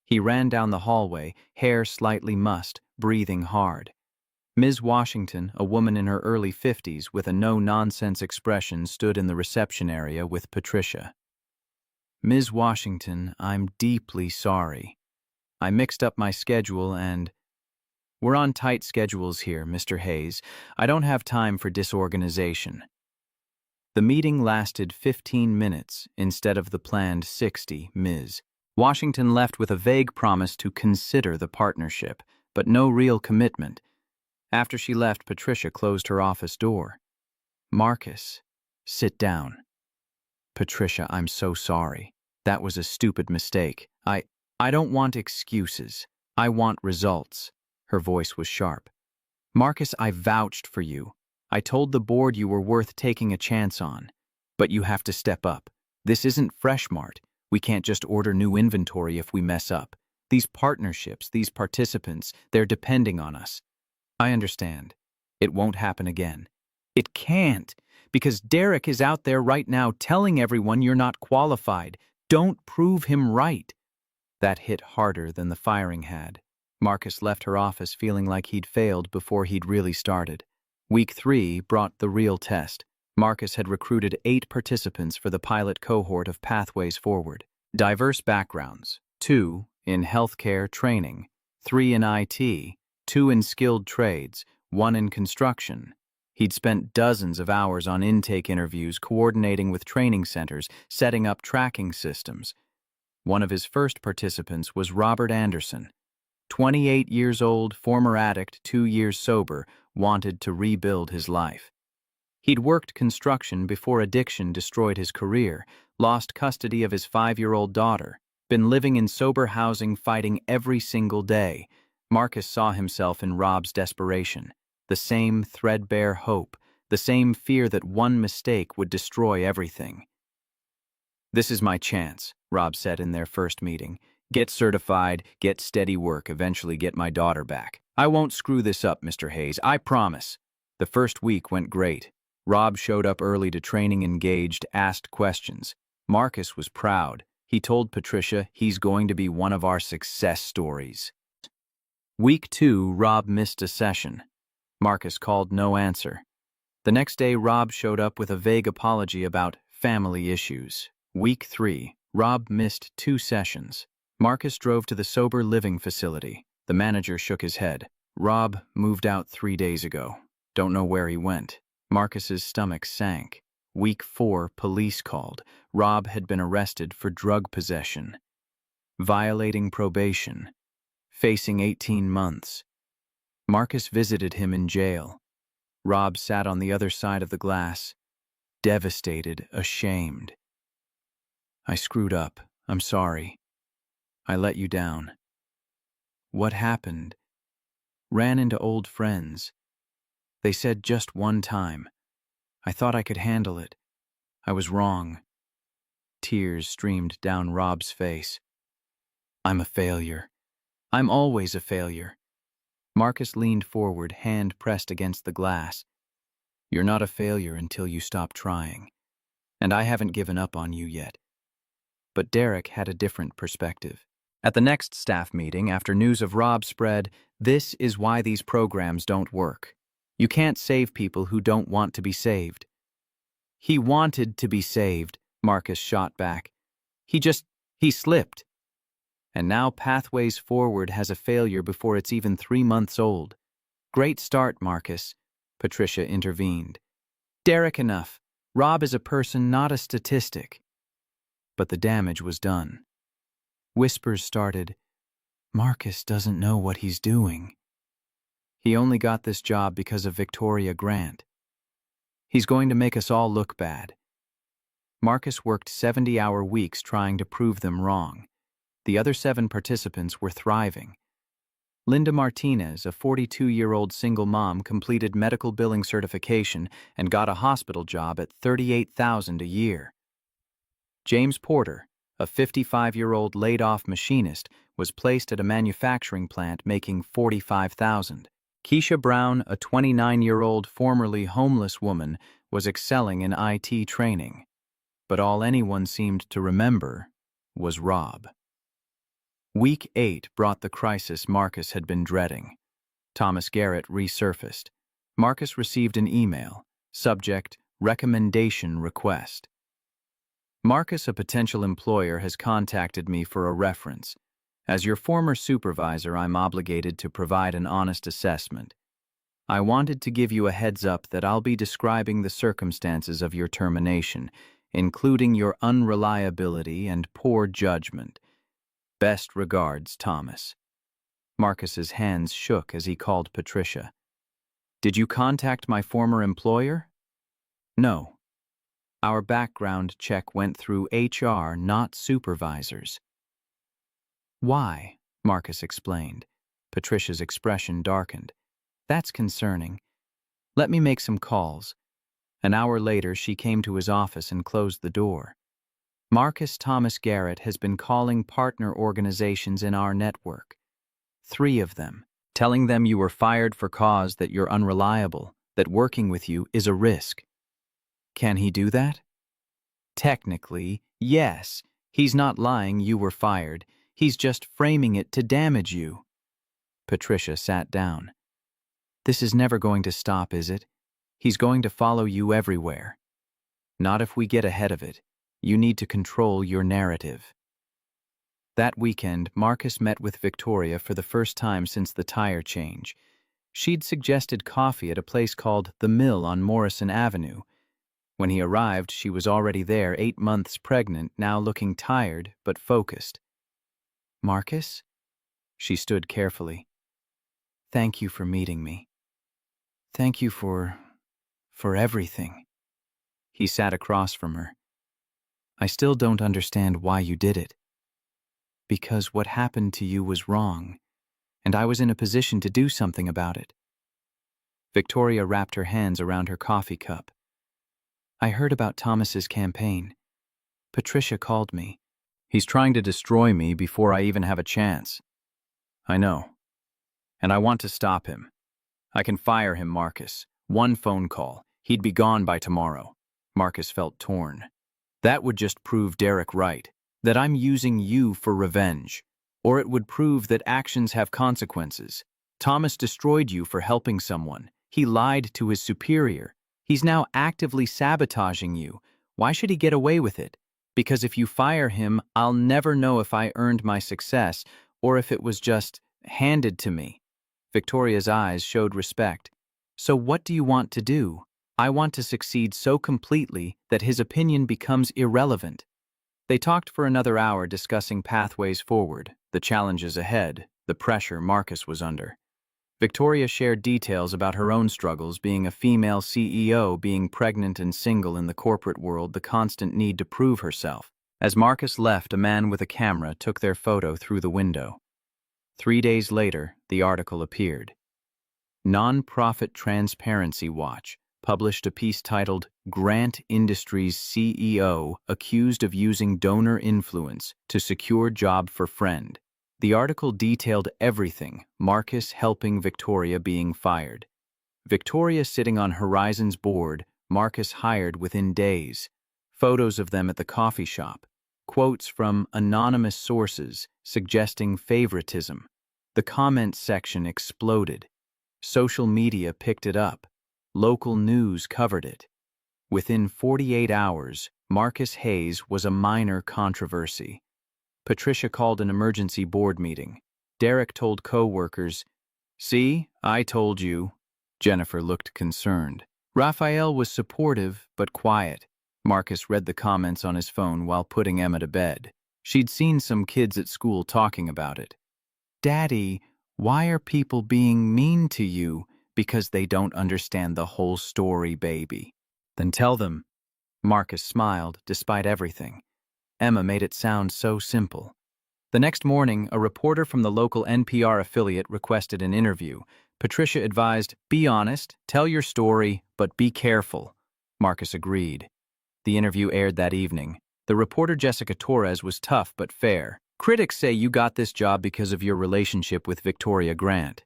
He ran down the hallway, hair slightly mussed, breathing hard. Ms. Washington, a woman in her early 50s with a no-nonsense expression, stood in the reception area with Patricia. Ms. Washington, I'm deeply sorry. I mixed up my schedule and... We're on tight schedules here, Mr. Hayes. I don't have time for disorganization. The meeting lasted 15 minutes instead of the planned 60. Ms. Washington left with a vague promise to consider the partnership, but no real commitment. After she left, Patricia closed her office door. Marcus, sit down. Patricia, I'm so sorry. That was a stupid mistake. I don't want excuses. I want results. Her voice was sharp. Marcus, I vouched for you. I told the board you were worth taking a chance on. But you have to step up. This isn't Freshmart. We can't just order new inventory if we mess up. These partnerships, these participants, they're depending on us. I understand. It won't happen again. It can't, because Derek is out there right now telling everyone you're not qualified. Don't prove him right. That hit harder than the firing had. Marcus left her office feeling like he'd failed before he'd really started. Week 3 brought the real test. Marcus had recruited 8 participants for the pilot cohort of Pathways Forward. Diverse backgrounds, 2 in healthcare training, 3 in IT, 2 in skilled trades, 1 in construction. He'd spent dozens of hours on intake interviews, coordinating with training centers, setting up tracking systems. One of his first participants was Robert Anderson. 28 years old, former addict, 2 years sober, wanted to rebuild his life. He'd worked construction before addiction destroyed his career, lost custody of his 5-year-old daughter, been living in sober housing fighting every single day. Marcus saw himself in Rob's desperation, the same threadbare hope, the same fear that one mistake would destroy everything. This is my chance, Rob said in their first meeting. Get certified, get steady work, eventually get my daughter back. I won't screw this up, Mr. Hayes, I promise. The first week went great. Rob showed up early to training, engaged, asked questions. Marcus was proud. He told Patricia he's going to be one of our success stories. Week 2, Rob missed a session. Marcus called, no answer. The next day, Rob showed up with a vague apology about family issues. Week 3, Rob missed 2 sessions. Marcus drove to the sober living facility. The manager shook his head. Rob moved out 3 days ago. Don't know where he went. Marcus's stomach sank. Week 4, police called. Rob had been arrested for drug possession, violating probation, facing 18 months. Marcus visited him in jail. Rob sat on the other side of the glass, devastated, ashamed. I screwed up. I'm sorry. I let you down. What happened? Ran into old friends. They said just one time. I thought I could handle it. I was wrong. Tears streamed down Rob's face. I'm a failure. I'm always a failure. Marcus leaned forward, hand pressed against the glass. You're not a failure until you stop trying. And I haven't given up on you yet. But Derek had a different perspective. At the next staff meeting, after news of Rob spread, this is why these programs don't work. You can't save people who don't want to be saved. He wanted to be saved, Marcus shot back. He slipped. And now Pathways Forward has a failure before it's even 3 months old. Great start, Marcus, Patricia intervened. Derek, enough. Rob is a person, not a statistic. But the damage was done. Whispers started. Marcus doesn't know what he's doing. He only got this job because of Victoria Grant. He's going to make us all look bad. Marcus worked 70-hour weeks trying to prove them wrong. The other 7 participants were thriving. Linda Martinez, a 42-year-old single mom, completed medical billing certification and got a hospital job at $38,000 a year. James Porter, a 55-year-old laid-off machinist, was placed at a manufacturing plant making $45,000. Keisha Brown, a 29-year-old formerly homeless woman, was excelling in IT training. But all anyone seemed to remember was Rob. Week 8 brought the crisis Marcus had been dreading. Thomas Garrett resurfaced. Marcus received an email. Subject, recommendation request. Marcus, a potential employer, has contacted me for a reference. As your former supervisor, I'm obligated to provide an honest assessment. I wanted to give you a heads up that I'll be describing the circumstances of your termination, including your unreliability and poor judgment. Best regards, Thomas. Marcus's hands shook as he called Patricia. Did you contact my former employer? No. Our background check went through HR, not supervisors. Why? Marcus explained. Patricia's expression darkened. That's concerning. Let me make some calls. An hour later, she came to his office and closed the door. Marcus Thomas Garrett has been calling partner organizations in our network. 3 of them, telling them you were fired for cause that you're unreliable, that working with you is a risk. Can he do that? Technically, yes. He's not lying you were fired. He's just framing it to damage you. Patricia sat down. This is never going to stop, is it? He's going to follow you everywhere. Not if we get ahead of it. You need to control your narrative. That weekend, Marcus met with Victoria for the first time since the tire change. She'd suggested coffee at a place called The Mill on Morrison Avenue. When he arrived, she was already there, 8 months pregnant, now looking tired but focused. Marcus? She stood carefully. Thank you for meeting me. Thank you for everything. He sat across from her. I still don't understand why you did it. Because what happened to you was wrong, and I was in a position to do something about it. Victoria wrapped her hands around her coffee cup. I heard about Thomas's campaign. Patricia called me. He's trying to destroy me before I even have a chance. I know. And I want to stop him. I can fire him, Marcus. 1 phone call. He'd be gone by tomorrow. Marcus felt torn. That would just prove Derek right, that I'm using you for revenge. Or it would prove that actions have consequences. Thomas destroyed you for helping someone. He lied to his superior. He's now actively sabotaging you. Why should he get away with it? Because if you fire him, I'll never know if I earned my success or if it was just handed to me. Victoria's eyes showed respect. So what do you want to do? I want to succeed so completely that his opinion becomes irrelevant. They talked for another hour discussing pathways forward, the challenges ahead, the pressure Marcus was under. Victoria shared details about her own struggles, being a female CEO, being pregnant and single in the corporate world, the constant need to prove herself. As Marcus left, a man with a camera took their photo through the window. 3 days later, the article appeared. Non-Profit Transparency Watch published a piece titled Grant Industries CEO Accused of Using Donor Influence to Secure Job for Friend. The article detailed everything, Marcus helping Victoria being fired. Victoria sitting on Horizon's board, Marcus hired within days. Photos of them at the coffee shop. Quotes from anonymous sources suggesting favoritism. The comments section exploded. Social media picked it up. Local news covered it. Within 48 hours, Marcus Hayes was a minor controversy. Patricia called an emergency board meeting. Derek told co-workers, "See, I told you." Jennifer looked concerned. Raphael was supportive but quiet. Marcus read the comments on his phone while putting Emma to bed. She'd seen some kids at school talking about it. "Daddy, why are people being mean to you? Because they don't understand the whole story, baby." "Then tell them." Marcus smiled, despite everything. Emma made it sound so simple. The next morning, a reporter from the local NPR affiliate requested an interview. Patricia advised, "Be honest, tell your story, but be careful." Marcus agreed. The interview aired that evening. The reporter Jessica Torres was tough but fair. "Critics say you got this job because of your relationship with Victoria Grant."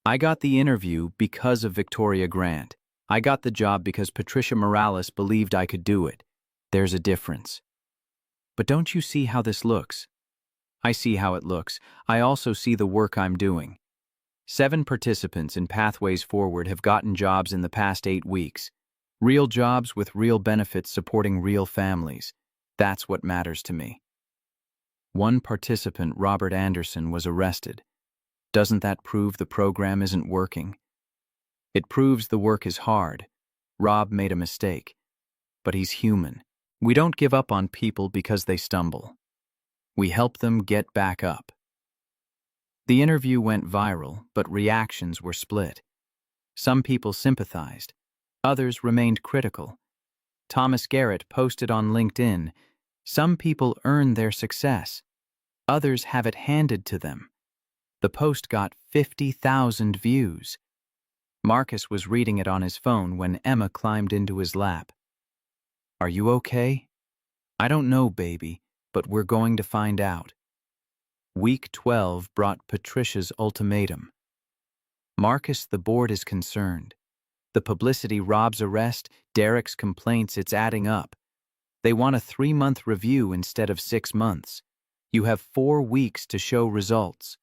"I got the interview because of Victoria Grant. I got the job because Patricia Morales believed I could do it. There's a difference." "But don't you see how this looks?" "I see how it looks. I also see the work I'm doing." 7 participants in Pathways Forward have gotten jobs in the past 8 weeks. Real jobs with real benefits supporting real families. That's what matters to me. One participant, Robert Anderson, was arrested. Doesn't that prove the program isn't working? It proves the work is hard. Rob made a mistake. But he's human. We don't give up on people because they stumble. We help them get back up. The interview went viral, but reactions were split. Some people sympathized. Others remained critical. Thomas Garrett posted on LinkedIn, "Some people earn their success. Others have it handed to them." The post got 50,000 views. Marcus was reading it on his phone when Emma climbed into his lap. "Are you okay?" "I don't know, baby, but we're going to find out." Week 12 brought Patricia's ultimatum. "Marcus, the board is concerned. The publicity, Rob's arrest, Derek's complaints, it's adding up. They want a 3-month review instead of 6 months. You have 4 weeks to show results."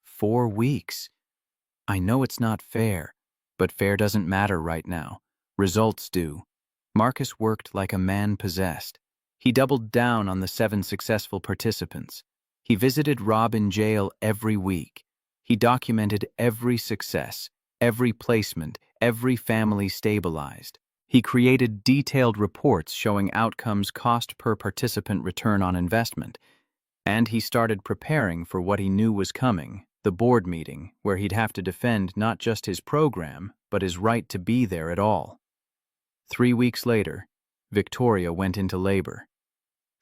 4 weeks? I know it's not fair, but fair doesn't matter right now. Results do. Marcus worked like a man possessed. He doubled down on the 7 successful participants. He visited Rob in jail every week. He documented every success, every placement, every family stabilized. He created detailed reports showing outcomes, cost per participant, return on investment. And he started preparing for what he knew was coming, the board meeting, where he'd have to defend not just his program, but his right to be there at all. 3 weeks later, Victoria went into labor.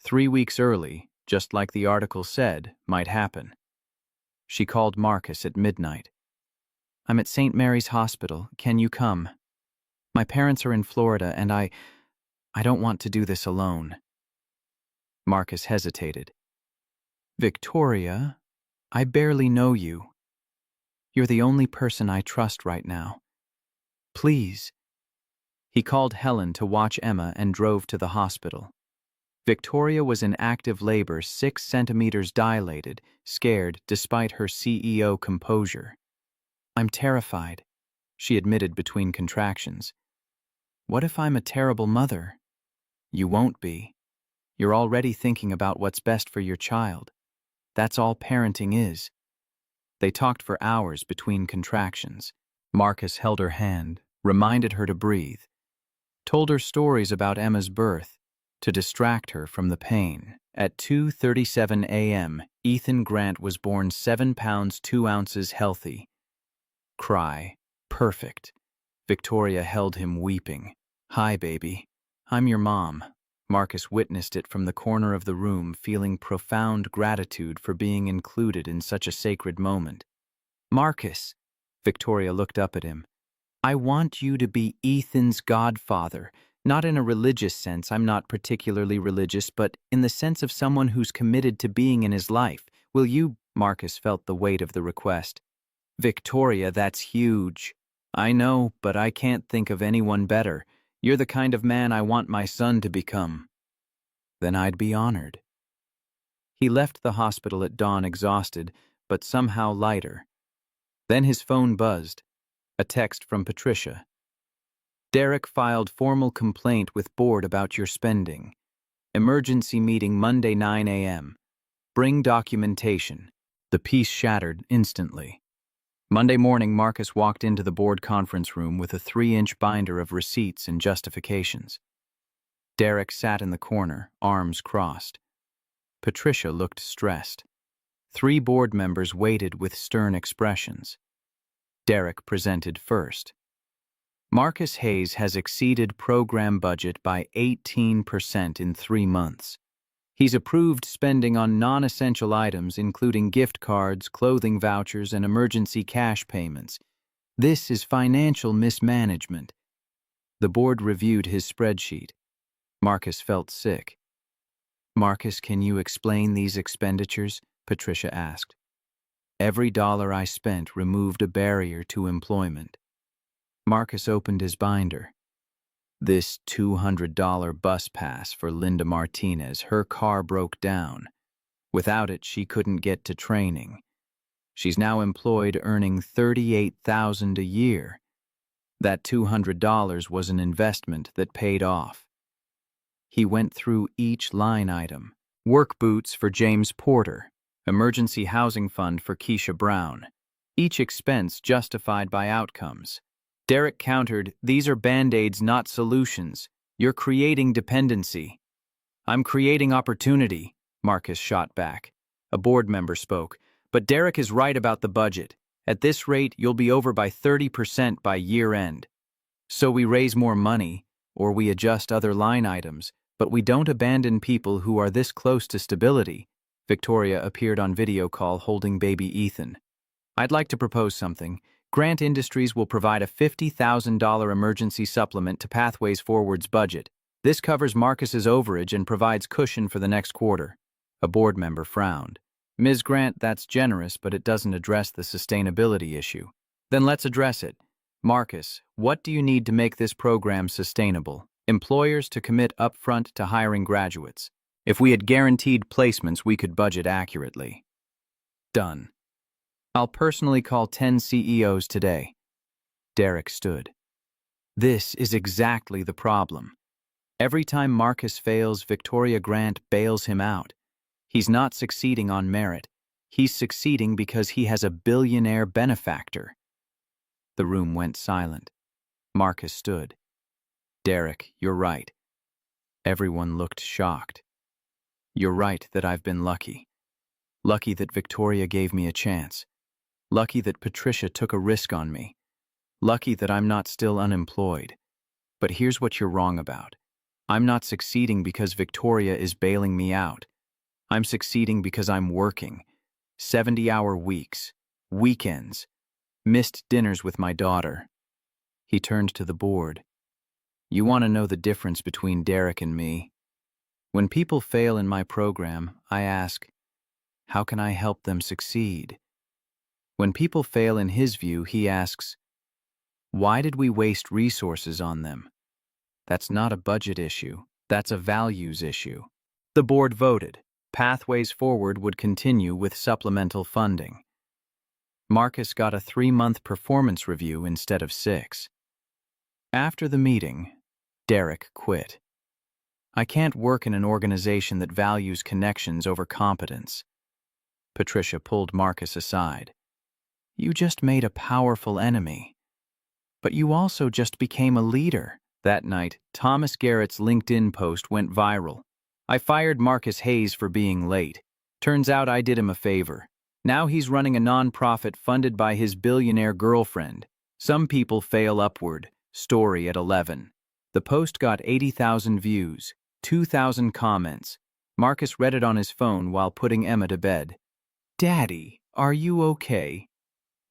3 weeks early, just like the article said, might happen. She called Marcus at midnight. "I'm at St. Mary's Hospital. Can you come? My parents are in Florida, and I don't want to do this alone." Marcus hesitated. "Victoria, I barely know you. You're the only person I trust right now. Please." He called Helen to watch Emma and drove to the hospital. Victoria was in active labor, 6 centimeters dilated, scared despite her CEO composure. "I'm terrified," she admitted between contractions. "What if I'm a terrible mother?" "You won't be. You're already thinking about what's best for your child. That's all parenting is." They talked for hours between contractions. Marcus held her hand, reminded her to breathe, told her stories about Emma's birth, to distract her from the pain. At 2:37 a.m., Ethan Grant was born 7 pounds 2 ounces healthy. Cry. Perfect. Victoria held him weeping. "Hi, baby. I'm your mom." Marcus witnessed it from the corner of the room, feeling profound gratitude for being included in such a sacred moment. "Marcus," Victoria looked up at him, "I want you to be Ethan's godfather. Not in a religious sense, I'm not particularly religious, but in the sense of someone who's committed to being in his life. Will you?" Marcus felt the weight of the request. "Victoria, that's huge." "I know, but I can't think of anyone better. You're the kind of man I want my son to become." then I'd be honored. He left the hospital at dawn exhausted, but somehow lighter. Then his phone buzzed. A text from Patricia. Derek filed formal complaint with board about your spending. Emergency meeting Monday 9 a.m. Bring documentation. The peace shattered instantly. Monday morning, Marcus walked into the board conference room with a 3-inch binder of receipts and justifications. Derek sat in the corner, arms crossed. Patricia looked stressed. 3 board members waited with stern expressions. Derek presented first. Marcus Hayes has exceeded program budget by 18% in 3 months. He's approved spending on non-essential items including gift cards, clothing vouchers, and emergency cash payments. This is financial mismanagement. The board reviewed his spreadsheet. Marcus felt sick. Marcus, can you explain these expenditures? Patricia asked. Every dollar I spent removed a barrier to employment. Marcus opened his binder. This $200 bus pass for Linda Martinez, her car broke down. Without it, she couldn't get to training. She's now employed earning $38,000 a year. That $200 was an investment that paid off. He went through each line item. Work boots for James Porter. Emergency housing fund for Keisha Brown. Each expense justified by outcomes. Derek countered, these are band-aids, not solutions. You're creating dependency. I'm creating opportunity, Marcus shot back. A board member spoke, but Derek is right about the budget. At this rate, you'll be over by 30% by year end. So we raise more money, or we adjust other line items, but we don't abandon people who are this close to stability. Victoria appeared on video call holding baby Ethan. I'd like to propose something. Grant Industries will provide a $50,000 emergency supplement to Pathways Forward's budget. This covers Marcus's overage and provides cushion for the next quarter. A board member frowned. Ms. Grant, that's generous, but it doesn't address the sustainability issue. Then let's address it. Marcus, what do you need to make this program sustainable? Employers to commit upfront to hiring graduates. If we had guaranteed placements, we could budget accurately. Done. I'll personally call 10 CEOs today. Derek stood. This is exactly the problem. Every time Marcus fails, Victoria Grant bails him out. He's not succeeding on merit. He's succeeding because he has a billionaire benefactor. The room went silent. Marcus stood. Derek, you're right. Everyone looked shocked. You're right that I've been lucky. Lucky that Victoria gave me a chance. Lucky that Patricia took a risk on me. Lucky that I'm not still unemployed. But here's what you're wrong about. I'm not succeeding because Victoria is bailing me out. I'm succeeding because I'm working. 70-hour weeks, weekends, missed dinners with my daughter. He turned to the board. You want to know the difference between Derek and me? When people fail in my program, I ask, how can I help them succeed? When people fail in his view, he asks, why did we waste resources on them? That's not a budget issue. That's a values issue. The board voted. Pathways Forward would continue with supplemental funding. Marcus got a 3-month performance review instead of 6. After the meeting, Derek quit. I can't work in an organization that values connections over competence. Patricia pulled Marcus aside. You just made a powerful enemy. But you also just became a leader. That night, Thomas Garrett's LinkedIn post went viral. I fired Marcus Hayes for being late. Turns out I did him a favor. Now he's running a nonprofit funded by his billionaire girlfriend. Some people fail upward. Story at 11. The post got 80,000 views, 2,000 comments. Marcus read it on his phone while putting Emma to bed. Daddy, are you okay?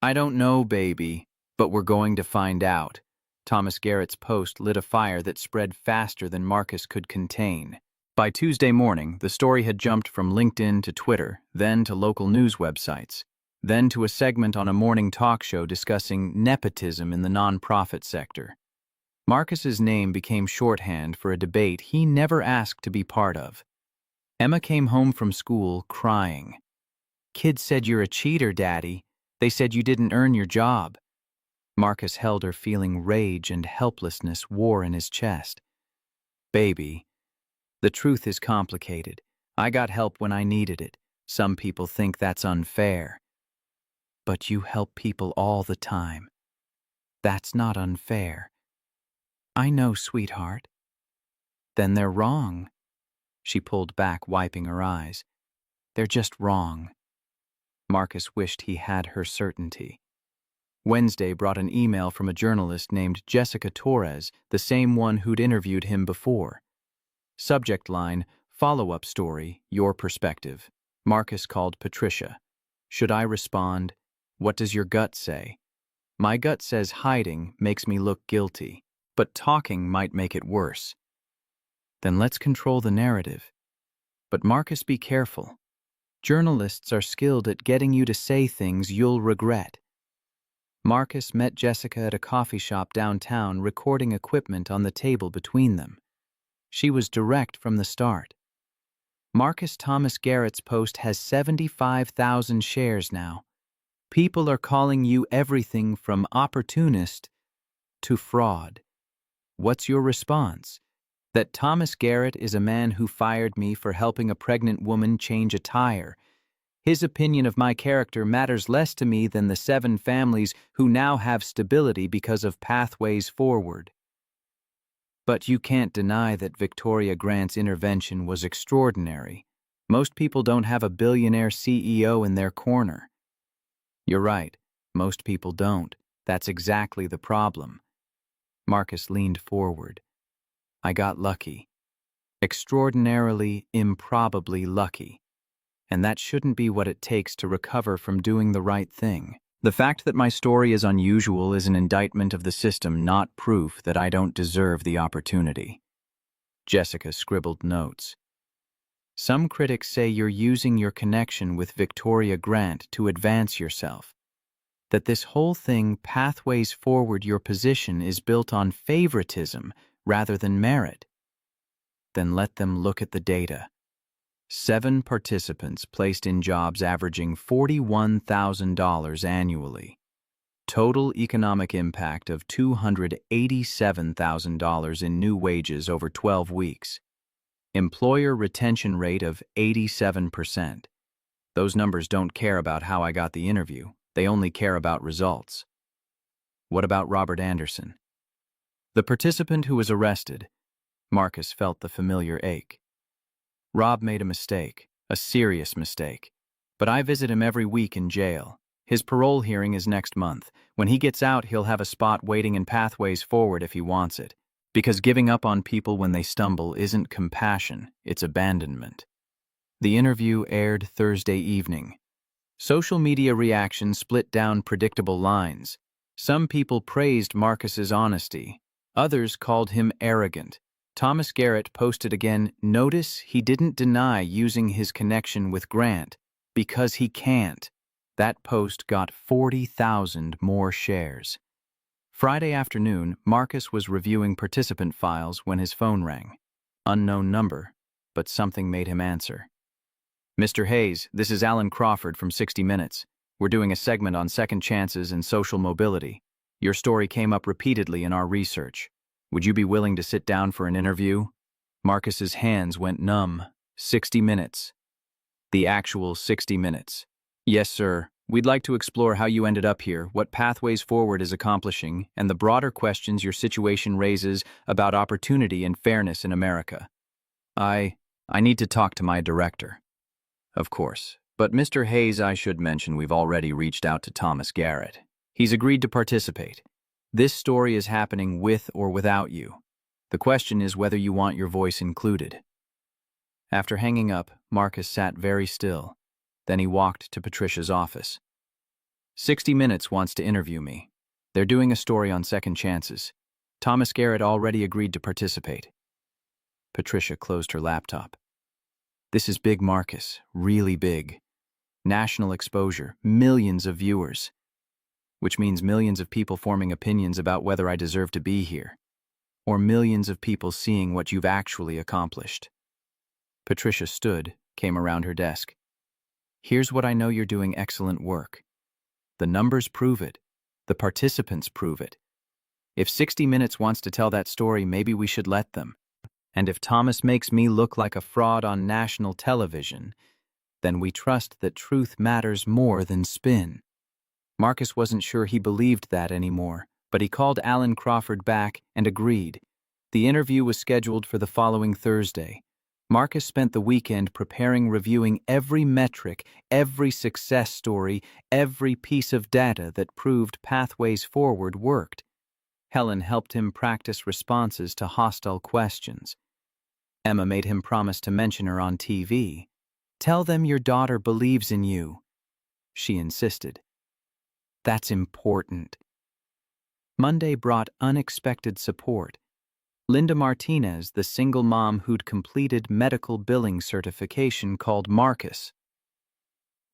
I don't know, baby, but we're going to find out. Thomas Garrett's post lit a fire that spread faster than Marcus could contain. By Tuesday morning, the story had jumped from LinkedIn to Twitter, then to local news websites, then to a segment on a morning talk show discussing nepotism in the nonprofit sector. Marcus's name became shorthand for a debate he never asked to be part of. Emma came home from school crying. Kids said you're a cheater, Daddy. They said you didn't earn your job. Marcus held her, feeling rage and helplessness war in his chest. Baby, the truth is complicated. I got help when I needed it. Some people think that's unfair. But you help people all the time. That's not unfair. I know, sweetheart. Then they're wrong. She pulled back, wiping her eyes. They're just wrong. Marcus wished he had her certainty. Wednesday brought an email from a journalist named Jessica Torres, the same one who'd interviewed him before. Subject line, follow-up story, your perspective. Marcus called Patricia. Should I respond? What does your gut say? My gut says hiding makes me look guilty, but talking might make it worse. Then let's control the narrative. But Marcus, be careful. Journalists are skilled at getting you to say things you'll regret. Marcus met Jessica at a coffee shop downtown, recording equipment on the table between them. She was direct from the start. Marcus Thomas Garrett's post has 75,000 shares now. People are calling you everything from opportunist to fraud. What's your response? That Thomas Garrett is a man who fired me for helping a pregnant woman change a tire. His opinion of my character matters less to me than the 7 families who now have stability because of pathways forward. But you can't deny that Victoria Grant's intervention was extraordinary. Most people don't have a billionaire CEO in their corner. You're right, most people don't. That's exactly the problem. Marcus leaned forward. I got lucky. Extraordinarily, improbably lucky. And that shouldn't be what it takes to recover from doing the right thing. The fact that my story is unusual is an indictment of the system, not proof that I don't deserve the opportunity. Jessica scribbled notes. Some critics say you're using your connection with Victoria Grant to advance yourself. That this whole thing pathways forward your position is built on favoritism rather than merit. Then let them look at the data. 7 participants placed in jobs averaging $41,000 annually. Total economic impact of $287,000 in new wages over 12 weeks. Employer retention rate of 87%. Those numbers don't care about how I got the interview. They only care about results. What about Robert Anderson? The participant who was arrested. Marcus felt the familiar ache. Rob made a mistake, a serious mistake. But I visit him every week in jail. His parole hearing is next month. When he gets out, he'll have a spot waiting in Pathways Forward if he wants it. Because giving up on people when they stumble isn't compassion, it's abandonment. The interview aired Thursday evening. Social media reactions split down predictable lines. Some people praised Marcus's honesty. Others called him arrogant. Thomas Garrett posted again, notice he didn't deny using his connection with Grant, because he can't. That post got 40,000 more shares. Friday afternoon, Marcus was reviewing participant files when his phone rang. Unknown number, but something made him answer. Mr. Hayes, this is Alan Crawford from 60 Minutes. We're doing a segment on second chances and social mobility. Your story came up repeatedly in our research. Would you be willing to sit down for an interview? Marcus's hands went numb. 60 Minutes. The actual 60 Minutes. Yes, sir. We'd like to explore how you ended up here, what Pathways Forward is accomplishing, and the broader questions your situation raises about opportunity and fairness in America. I need to talk to my director. Of course. But Mr. Hayes, I should mention we've already reached out to Thomas Garrett. He's agreed to participate. This story is happening with or without you. The question is whether you want your voice included. After hanging up, Marcus sat very still. Then he walked to Patricia's office. 60 Minutes wants to interview me. They're doing a story on second chances. Thomas Garrett already agreed to participate. Patricia closed her laptop. This is big, Marcus. Really big. National exposure. Millions of viewers. Which means millions of people forming opinions about whether I deserve to be here. Or millions of people seeing what you've actually accomplished. Patricia stood, came around her desk. Here's what I know: you're doing excellent work. The numbers prove it. The participants prove it. If 60 Minutes wants to tell that story, maybe we should let them. And if Thomas makes me look like a fraud on national television, then we trust that truth matters more than spin. Marcus wasn't sure he believed that anymore, but he called Alan Crawford back and agreed. The interview was scheduled for the following Thursday. Marcus spent the weekend reviewing every metric, every success story, every piece of data that proved pathways forward worked. Helen helped him practice responses to hostile questions. Emma made him promise to mention her on TV. Tell them your daughter believes in you, she insisted. That's important. Monday brought unexpected support. Linda Martinez, the single mom who'd completed medical billing certification, called Marcus.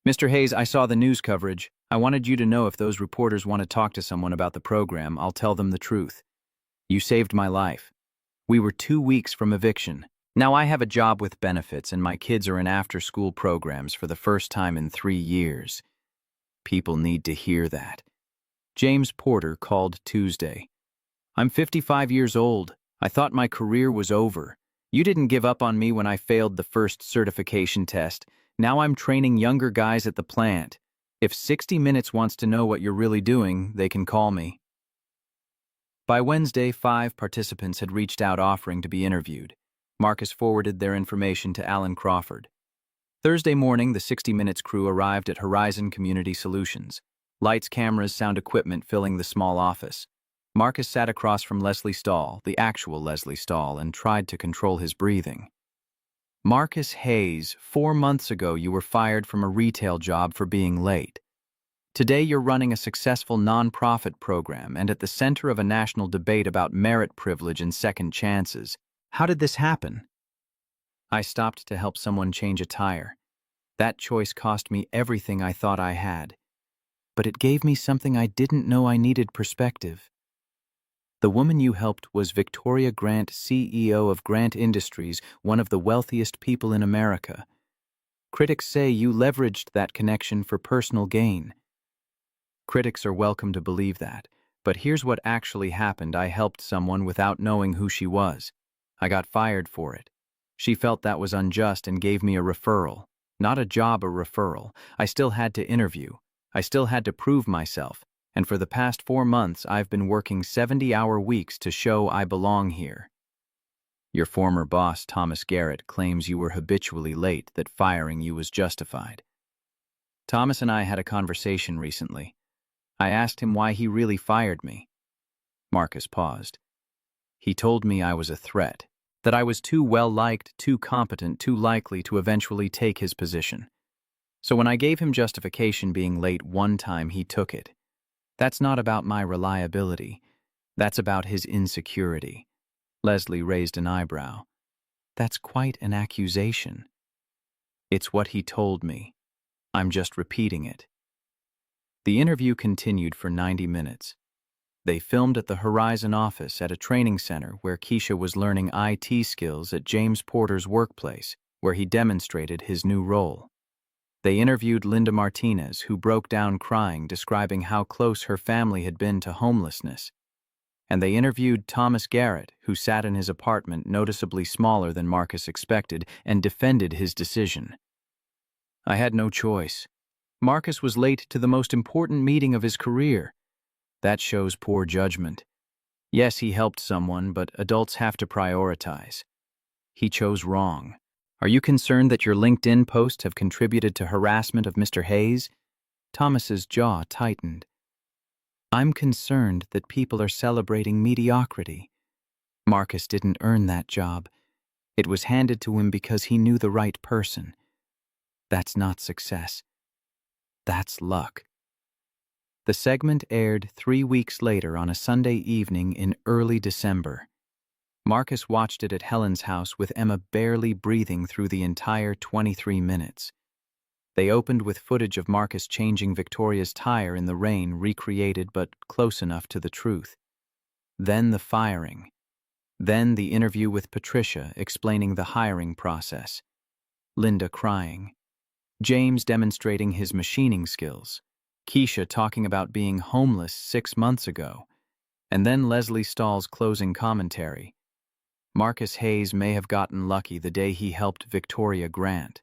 Mr. Hayes, I saw the news coverage. I wanted you to know if those reporters want to talk to someone about the program, I'll tell them the truth. You saved my life. We were 2 weeks from eviction. Now I have a job with benefits and my kids are in after-school programs for the first time in 3 years. People need to hear that. James Porter called Tuesday. I'm 55 years old. I thought my career was over. You didn't give up on me when I failed the first certification test. Now I'm training younger guys at the plant. If 60 Minutes wants to know what you're really doing, they can call me. By Wednesday, 5 participants had reached out offering to be interviewed. Marcus forwarded their information to Alan Crawford. Thursday morning, the 60 Minutes crew arrived at Horizon Community Solutions. Lights, cameras, sound equipment filling the small office. Marcus sat across from Leslie Stahl, the actual Leslie Stahl, and tried to control his breathing. Marcus Hayes, 4 months ago you were fired from a retail job for being late. Today you're running a successful nonprofit program and at the center of a national debate about merit privilege and second chances. How did this happen? I stopped to help someone change a tire. That choice cost me everything I thought I had. But it gave me something I didn't know I needed: perspective. The woman you helped was Victoria Grant, CEO of Grant Industries, one of the wealthiest people in America. Critics say you leveraged that connection for personal gain. Critics are welcome to believe that, but here's what actually happened. I helped someone without knowing who she was. I got fired for it. She felt that was unjust and gave me a referral. Not a job, a referral. I still had to interview. I still had to prove myself. And for the past 4 months, I've been working 70-hour weeks to show I belong here. Your former boss, Thomas Garrett, claims you were habitually late, that firing you was justified. Thomas and I had a conversation recently. I asked him why he really fired me. Marcus paused. He told me I was a threat, that I was too well-liked, too competent, too likely to eventually take his position. So when I gave him justification being late one time, he took it. That's not about my reliability. That's about his insecurity. Leslie raised an eyebrow. That's quite an accusation. It's what he told me. I'm just repeating it. The interview continued for 90 minutes. They filmed at the Horizon office at a training center where Keisha was learning IT skills at James Porter's workplace, where he demonstrated his new role. They interviewed Linda Martinez, who broke down crying, describing how close her family had been to homelessness. And they interviewed Thomas Garrett, who sat in his apartment noticeably smaller than Marcus expected, and defended his decision. I had no choice. Marcus was late to the most important meeting of his career. That shows poor judgment. Yes, he helped someone, but adults have to prioritize. He chose wrong. Are you concerned that your LinkedIn posts have contributed to harassment of Mr. Hayes? Thomas's jaw tightened. I'm concerned that people are celebrating mediocrity. Marcus didn't earn that job. It was handed to him because he knew the right person. That's not success. That's luck. The segment aired 3 weeks later on a Sunday evening in early December. Marcus watched it at Helen's house with Emma barely breathing through the entire 23 minutes. They opened with footage of Marcus changing Victoria's tire in the rain, recreated but close enough to the truth. Then the firing. Then the interview with Patricia explaining the hiring process. Linda crying. James demonstrating his machining skills. Keisha talking about being homeless 6 months ago. And then Leslie Stahl's closing commentary. Marcus Hayes may have gotten lucky the day he helped Victoria Grant.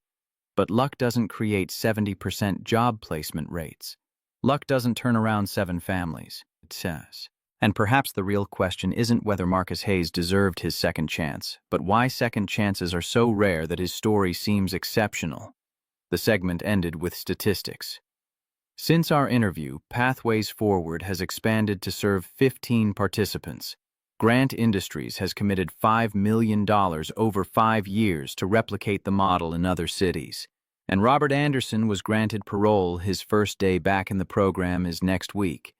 But luck doesn't create 70% job placement rates. Luck doesn't turn around 7 families, it says. And perhaps the real question isn't whether Marcus Hayes deserved his second chance, but why second chances are so rare that his story seems exceptional. The segment ended with statistics. Since our interview, Pathways Forward has expanded to serve 15 participants. Grant Industries has committed $5 million over 5 years to replicate the model in other cities. And Robert Anderson was granted parole. His first day back in the program is next week.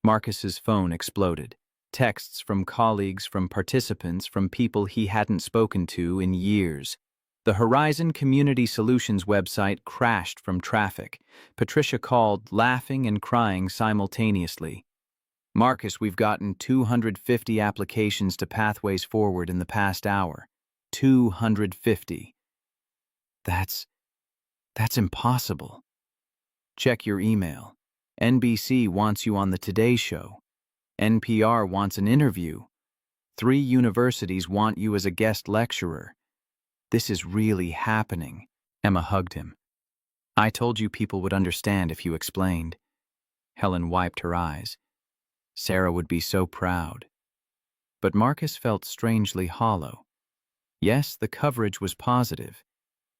Marcus's phone exploded. Texts from colleagues, from participants, from people he hadn't spoken to in years. The Horizon Community Solutions website crashed from traffic. Patricia called, laughing and crying simultaneously. Marcus, we've gotten 250 applications to Pathways Forward in the past hour. 250. That's impossible. Check your email. NBC wants you on the Today Show. NPR wants an interview. 3 universities want you as a guest lecturer. This is really happening. Emma hugged him. I told you people would understand if you explained. Helen wiped her eyes. Sarah would be so proud. But Marcus felt strangely hollow. Yes, the coverage was positive.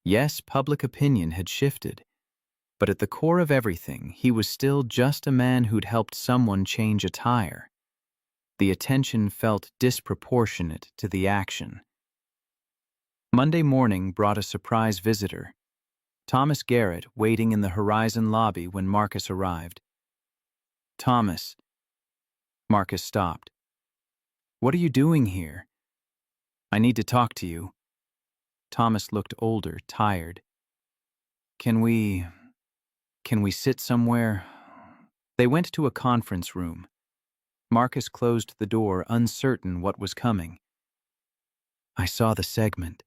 Yes, public opinion had shifted. But at the core of everything, he was still just a man who'd helped someone change a tire. The attention felt disproportionate to the action. Monday morning brought a surprise visitor. Thomas Garrett waiting in the Horizon lobby when Marcus arrived. Thomas. Marcus stopped. What are you doing here? I need to talk to you. Thomas looked older, tired. Can we sit somewhere? They went to a conference room. Marcus closed the door, uncertain what was coming. I saw the segment.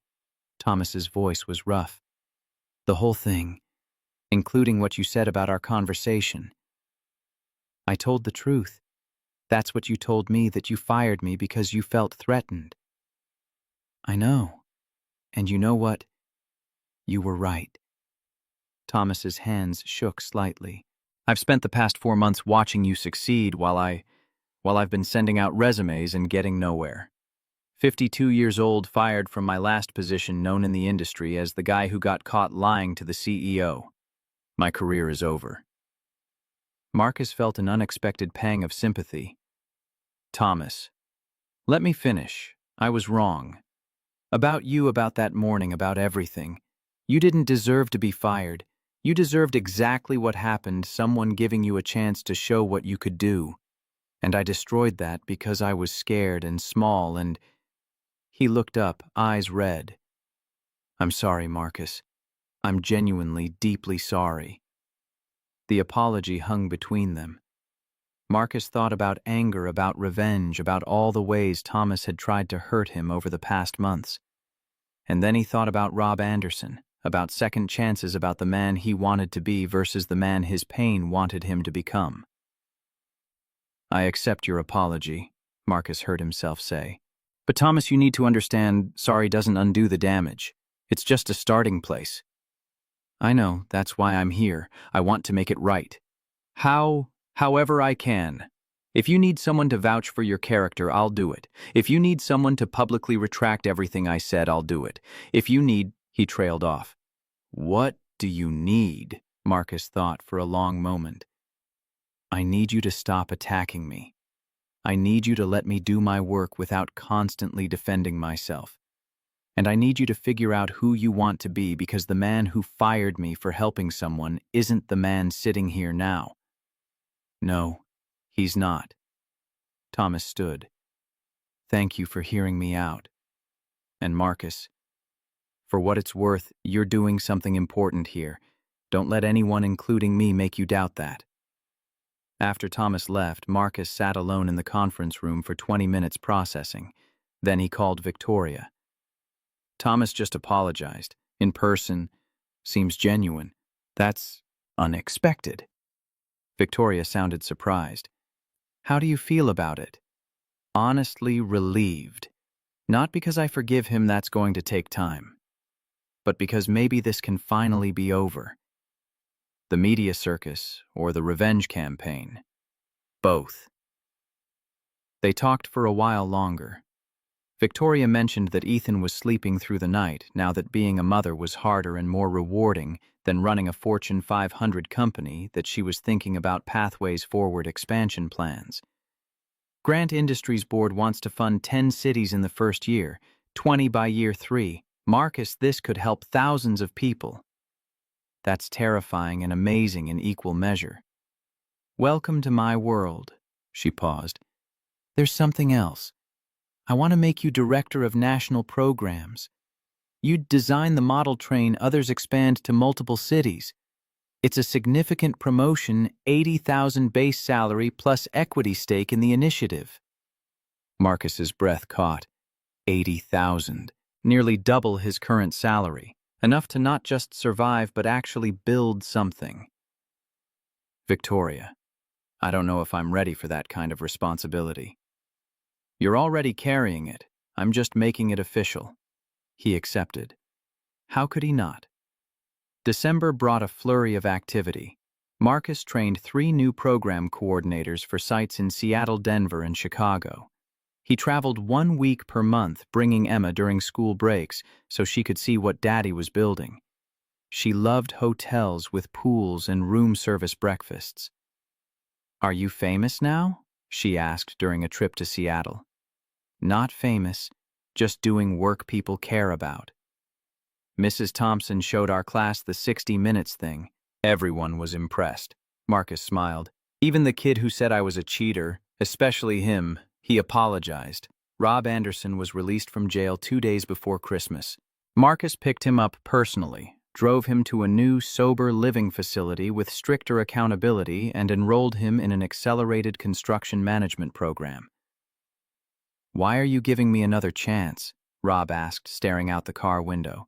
Thomas's voice was rough. The whole thing, including what you said about our conversation. I told the truth. That's what you told me, that you fired me because you felt threatened. I know. And you know what? You were right. Thomas's hands shook slightly. I've spent the past 4 months watching you succeed while I've been sending out resumes and getting nowhere. 52 years old, fired from my last position, known in the industry as the guy who got caught lying to the CEO. My career is over. Marcus felt an unexpected pang of sympathy. Thomas, let me finish. I was wrong. About you, about that morning, about everything. You didn't deserve to be fired. You deserved exactly what happened, someone giving you a chance to show what you could do. And I destroyed that because I was scared and small and... He looked up, eyes red. I'm sorry, Marcus. I'm genuinely, deeply sorry. The apology hung between them. Marcus thought about anger, about revenge, about all the ways Thomas had tried to hurt him over the past months. And then he thought about Rob Anderson, about second chances, about the man he wanted to be versus the man his pain wanted him to become. I accept your apology, Marcus heard himself say. But Thomas, you need to understand, sorry doesn't undo the damage. It's just a starting place. I know, that's why I'm here. I want to make it right. However I can. If you need someone to vouch for your character, I'll do it. If you need someone to publicly retract everything I said, I'll do it. If you need... He trailed off. What do you need? Marcus thought for a long moment. I need you to stop attacking me. I need you to let me do my work without constantly defending myself. And I need you to figure out who you want to be, because the man who fired me for helping someone isn't the man sitting here now. No, he's not. Thomas stood. Thank you for hearing me out. And Marcus, for what it's worth, you're doing something important here. Don't let anyone, including me, make you doubt that. After Thomas left, Marcus sat alone in the conference room for 20 minutes processing. Then he called Victoria. Thomas just apologized. In person, seems genuine. That's unexpected. Victoria sounded surprised. How do you feel about it? Honestly relieved. Not because I forgive him, that's going to take time, but because maybe this can finally be over. The media circus or the revenge campaign. Both. They talked for a while longer. Victoria mentioned that Ethan was sleeping through the night now that being a mother was harder and more rewarding than running a Fortune 500 company, that she was thinking about pathways forward expansion plans. Grant Industries Board wants to fund 10 cities in the first year, 20 by year 3. Marcus, this could help thousands of people. That's terrifying and amazing in equal measure. Welcome to my world. She paused. There's something else. I want to make you director of national programs. You'd design the model train, others expand to multiple cities. It's a significant promotion, $80,000 base salary plus equity stake in the initiative. Marcus's breath caught. $80,000, nearly double his current salary, enough to not just survive but actually build something. Victoria, I don't know if I'm ready for that kind of responsibility. You're already carrying it. I'm just making it official. He accepted. How could he not? December brought a flurry of activity. Marcus trained 3 new program coordinators for sites in Seattle, Denver, and Chicago. He traveled 1 week per month, bringing Emma during school breaks so she could see what Daddy was building. She loved hotels with pools and room service breakfasts. Are you famous now? She asked during a trip to Seattle. Not famous, just doing work people care about. Mrs. Thompson showed our class the 60 Minutes thing. Everyone was impressed. Marcus smiled. Even the kid who said I was a cheater, especially him. He apologized. Rob Anderson was released from jail 2 days before Christmas. Marcus picked him up personally, drove him to a new sober living facility with stricter accountability, and enrolled him in an accelerated construction management program. Why are you giving me another chance? Rob asked, staring out the car window.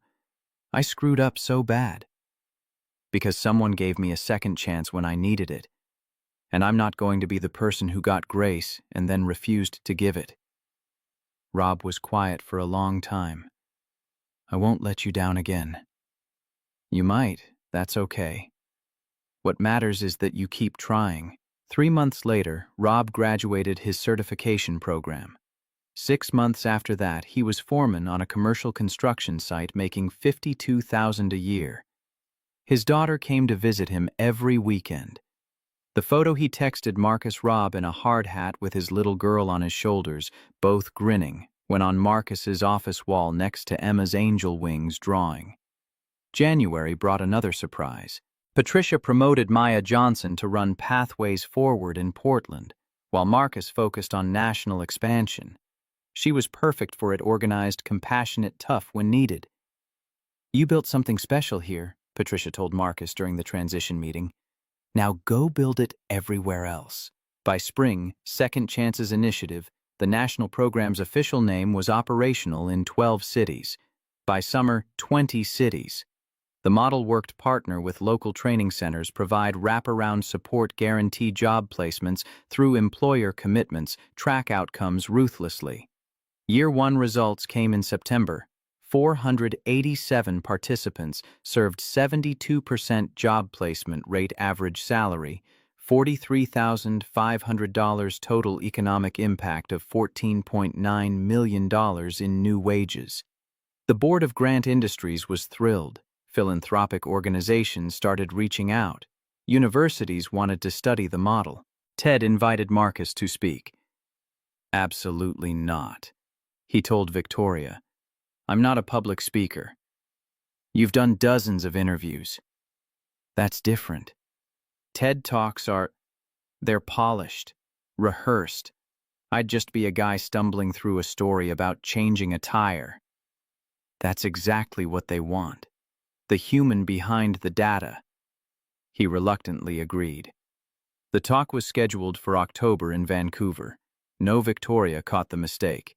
I screwed up so bad. Because someone gave me a second chance when I needed it. And I'm not going to be the person who got grace and then refused to give it. Rob was quiet for a long time. I won't let you down again. You might, that's okay. What matters is that you keep trying. 3 months later, Rob graduated his certification program. 6 months after that, he was foreman on a commercial construction site making $52,000 a year. His daughter came to visit him every weekend. The photo he texted Marcus, Rob in a hard hat with his little girl on his shoulders, both grinning, went on Marcus's office wall next to Emma's angel wings drawing. January brought another surprise. Patricia promoted Maya Johnson to run Pathways Forward in Portland, while Marcus focused on national expansion. She was perfect for it, organized, compassionate, tough when needed. You built something special here, Patricia told Marcus during the transition meeting. Now go build it everywhere else. By spring, Second Chances Initiative, the national program's official name, was operational in 12 cities. By summer, 20 cities. The model worked partner with local training centers, provide wraparound support, guarantee job placements through employer commitments, track outcomes ruthlessly. Year 1 results came in September. 487 participants served, 72% job placement rate, average salary, $43,500 total economic impact of $14.9 million in new wages. The board of Grant Industries was thrilled. Philanthropic organizations started reaching out. Universities wanted to study the model. Ted invited Marcus to speak. Absolutely not. He told Victoria, I'm not a public speaker. You've done dozens of interviews. That's different. TED Talks they're polished, rehearsed. I'd just be a guy stumbling through a story about changing a tire. That's exactly what they want. The human behind the data. He reluctantly agreed. The talk was scheduled for October in Vancouver. No, Victoria caught the mistake.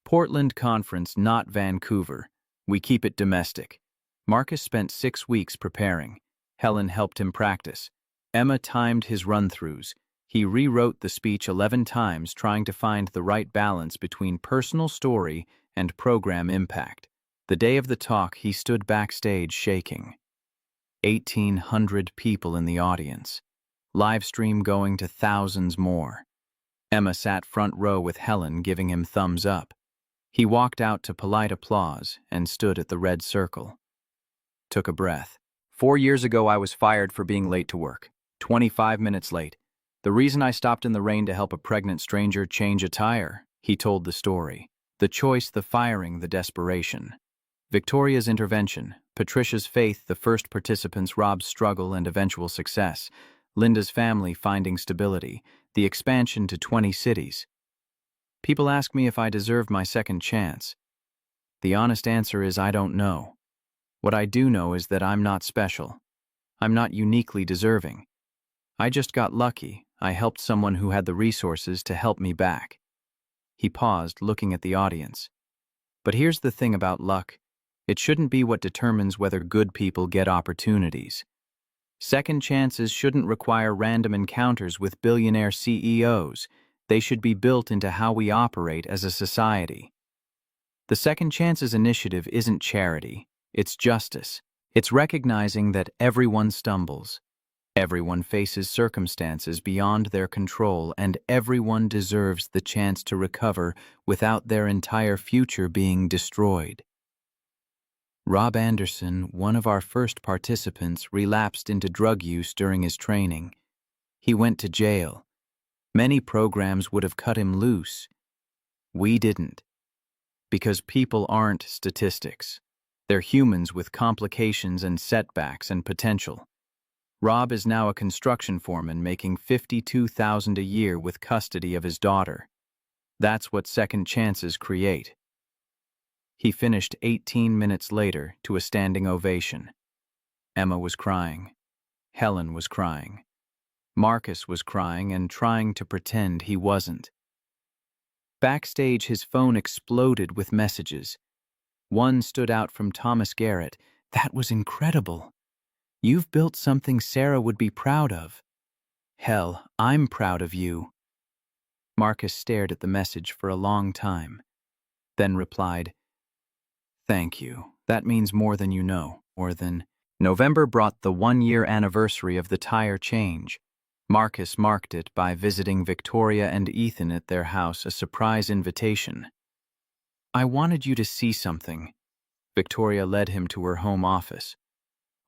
Portland conference, not Vancouver. We keep it domestic. Marcus spent 6 weeks preparing. Helen helped him practice. Emma timed his run-throughs. He rewrote the speech 11 times, trying to find the right balance between personal story and program impact. The day of the talk, he stood backstage shaking. 1,800 people in the audience. Live stream going to thousands more. Emma sat front row with Helen, giving him thumbs up. He walked out to polite applause and stood at the red circle. Took a breath. 4 years ago, I was fired for being late to work. 25 minutes late. The reason I stopped in the rain to help a pregnant stranger change a tire, he told the story. The choice, the firing, the desperation. Victoria's intervention, Patricia's faith, the first participants, Rob's struggle and eventual success, Linda's family finding stability, the expansion to 20 cities. People ask me if I deserved my second chance. The honest answer is I don't know. What I do know is that I'm not special. I'm not uniquely deserving. I just got lucky. I helped someone who had the resources to help me back. He paused, looking at the audience. But here's the thing about luck. It shouldn't be what determines whether good people get opportunities. Second chances shouldn't require random encounters with billionaire CEOs. They should be built into how we operate as a society. The Second Chances Initiative isn't charity, it's justice. It's recognizing that everyone stumbles. Everyone faces circumstances beyond their control, and everyone deserves the chance to recover without their entire future being destroyed. Rob Anderson, one of our first participants, relapsed into drug use during his training. He went to jail. Many programs would have cut him loose. We didn't. Because people aren't statistics. They're humans with complications and setbacks and potential. Rob is now a construction foreman making $52,000 a year with custody of his daughter. That's what second chances create. He finished 18 minutes later to a standing ovation. Emma was crying. Helen was crying. Marcus was crying and trying to pretend he wasn't. Backstage, his phone exploded with messages. One stood out from Thomas Garrett. That was incredible. You've built something Sarah would be proud of. Hell, I'm proud of you. Marcus stared at the message for a long time, then replied, Thank you. That means more than you know, more than... November brought the 1-year anniversary of the tire change. Marcus marked it by visiting Victoria and Ethan at their house, a surprise invitation. I wanted you to see something. Victoria led him to her home office.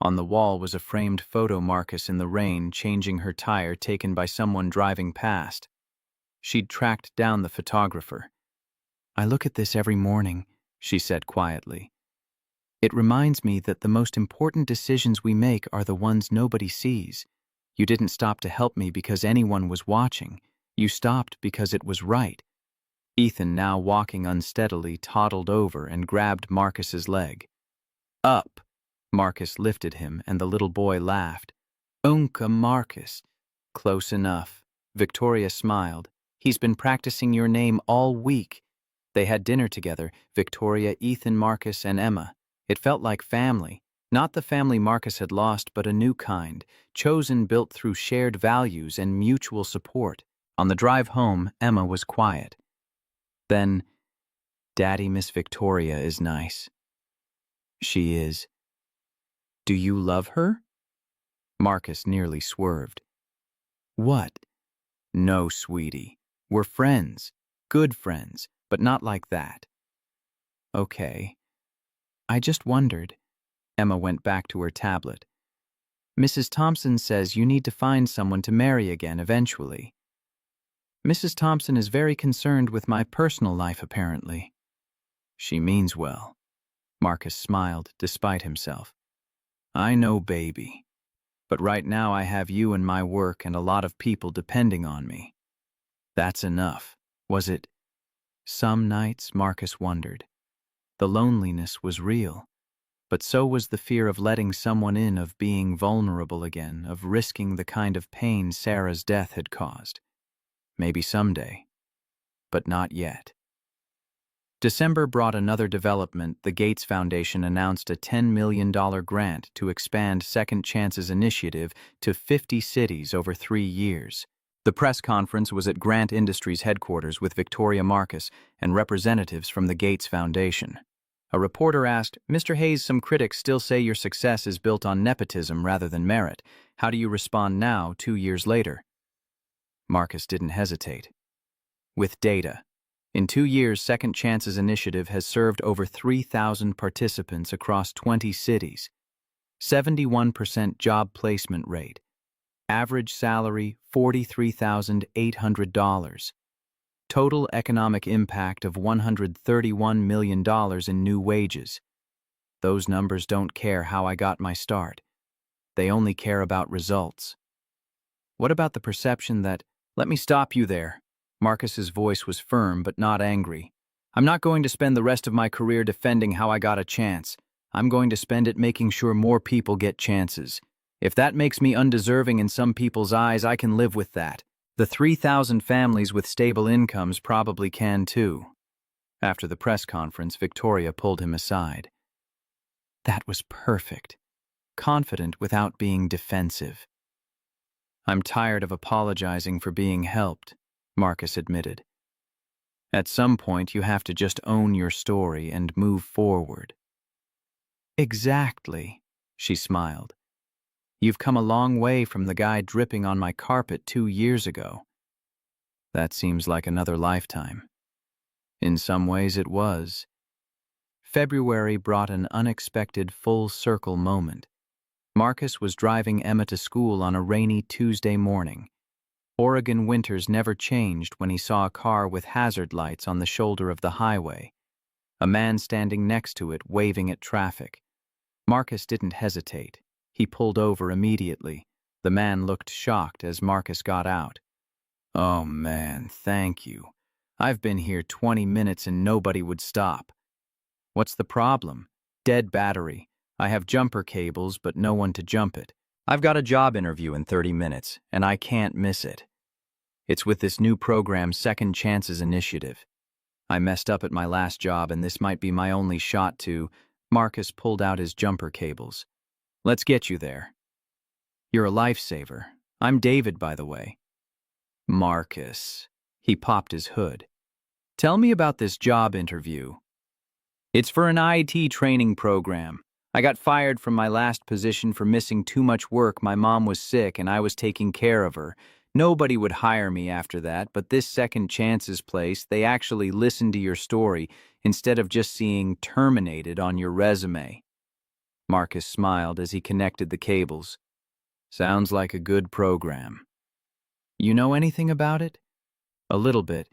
On the wall was a framed photo Marcus in the rain changing her tire taken by someone driving past. She'd tracked down the photographer. I look at this every morning, she said quietly. It reminds me that the most important decisions we make are the ones nobody sees. You didn't stop to help me because anyone was watching. You stopped because it was right. Ethan, now walking unsteadily, toddled over and grabbed Marcus's leg. Up! Marcus lifted him, and the little boy laughed. Unca Marcus. Close enough. Victoria smiled. He's been practicing your name all week. They had dinner together, Victoria, Ethan, Marcus, and Emma. It felt like family. Not the family Marcus had lost, but a new kind, chosen, built through shared values and mutual support. On the drive home, Emma was quiet. Then, Daddy, Miss Victoria is nice. She is. Do you love her? Marcus nearly swerved. What? No, sweetie. We're friends. Good friends, but not like that. Okay. I just wondered. Emma went back to her tablet. Mrs. Thompson says you need to find someone to marry again eventually. Mrs. Thompson is very concerned with my personal life, apparently. She means well. Marcus smiled, despite himself. I know, baby. But right now I have you and my work and a lot of people depending on me. That's enough. Was it? Some nights, Marcus wondered. The loneliness was real. But so was the fear of letting someone in, of being vulnerable again, of risking the kind of pain Sarah's death had caused. Maybe someday. But not yet. December brought another development. The Gates Foundation announced a $10 million grant to expand Second Chances initiative to 50 cities over 3 years. The press conference was at Grant Industries headquarters with Victoria Marcus and representatives from the Gates Foundation. A reporter asked, "Mr. Hayes, some critics still say your success is built on nepotism rather than merit. How do you respond now, 2 years later?" Marcus didn't hesitate. With data. In 2 years, Second Chances Initiative has served over 3,000 participants across 20 cities. 71% job placement rate. Average salary, $43,800. Total economic impact of $131 million in new wages. Those numbers don't care how I got my start. They only care about results. What about the perception that, let me stop you there. Marcus's voice was firm but not angry. I'm not going to spend the rest of my career defending how I got a chance. I'm going to spend it making sure more people get chances. If that makes me undeserving in some people's eyes, I can live with that. The 3,000 families with stable incomes probably can too. After the press conference, Victoria pulled him aside. That was perfect. Confident without being defensive. I'm tired of apologizing for being helped, Marcus admitted. At some point, you have to just own your story and move forward. Exactly, she smiled. You've come a long way from the guy dripping on my carpet 2 years ago. That seems like another lifetime. In some ways it was. February brought an unexpected full-circle moment. Marcus was driving Emma to school on a rainy Tuesday morning. Oregon winters never changed when he saw a car with hazard lights on the shoulder of the highway. A man standing next to it waving at traffic. Marcus didn't hesitate. He pulled over immediately. The man looked shocked as Marcus got out. "Oh man, thank you. I've been here 20 minutes and nobody would stop." "What's the problem?" "Dead battery. I have jumper cables but no one to jump it. I've got a job interview in 30 minutes, and I can't miss it. It's with this new program, Second Chances Initiative. I messed up at my last job, and this might be my only shot to—" Marcus pulled out his jumper cables. "Let's get you there." "You're a lifesaver. I'm David, by the way." "Marcus." He popped his hood. "Tell me about this job interview." "It's for an IT training program. I got fired from my last position for missing too much work. My mom was sick and I was taking care of her. Nobody would hire me after that, but this Second Chances place, they actually listened to your story instead of just seeing terminated on your resume." Marcus smiled as he connected the cables. "Sounds like a good program." "You know anything about it?" "A little bit.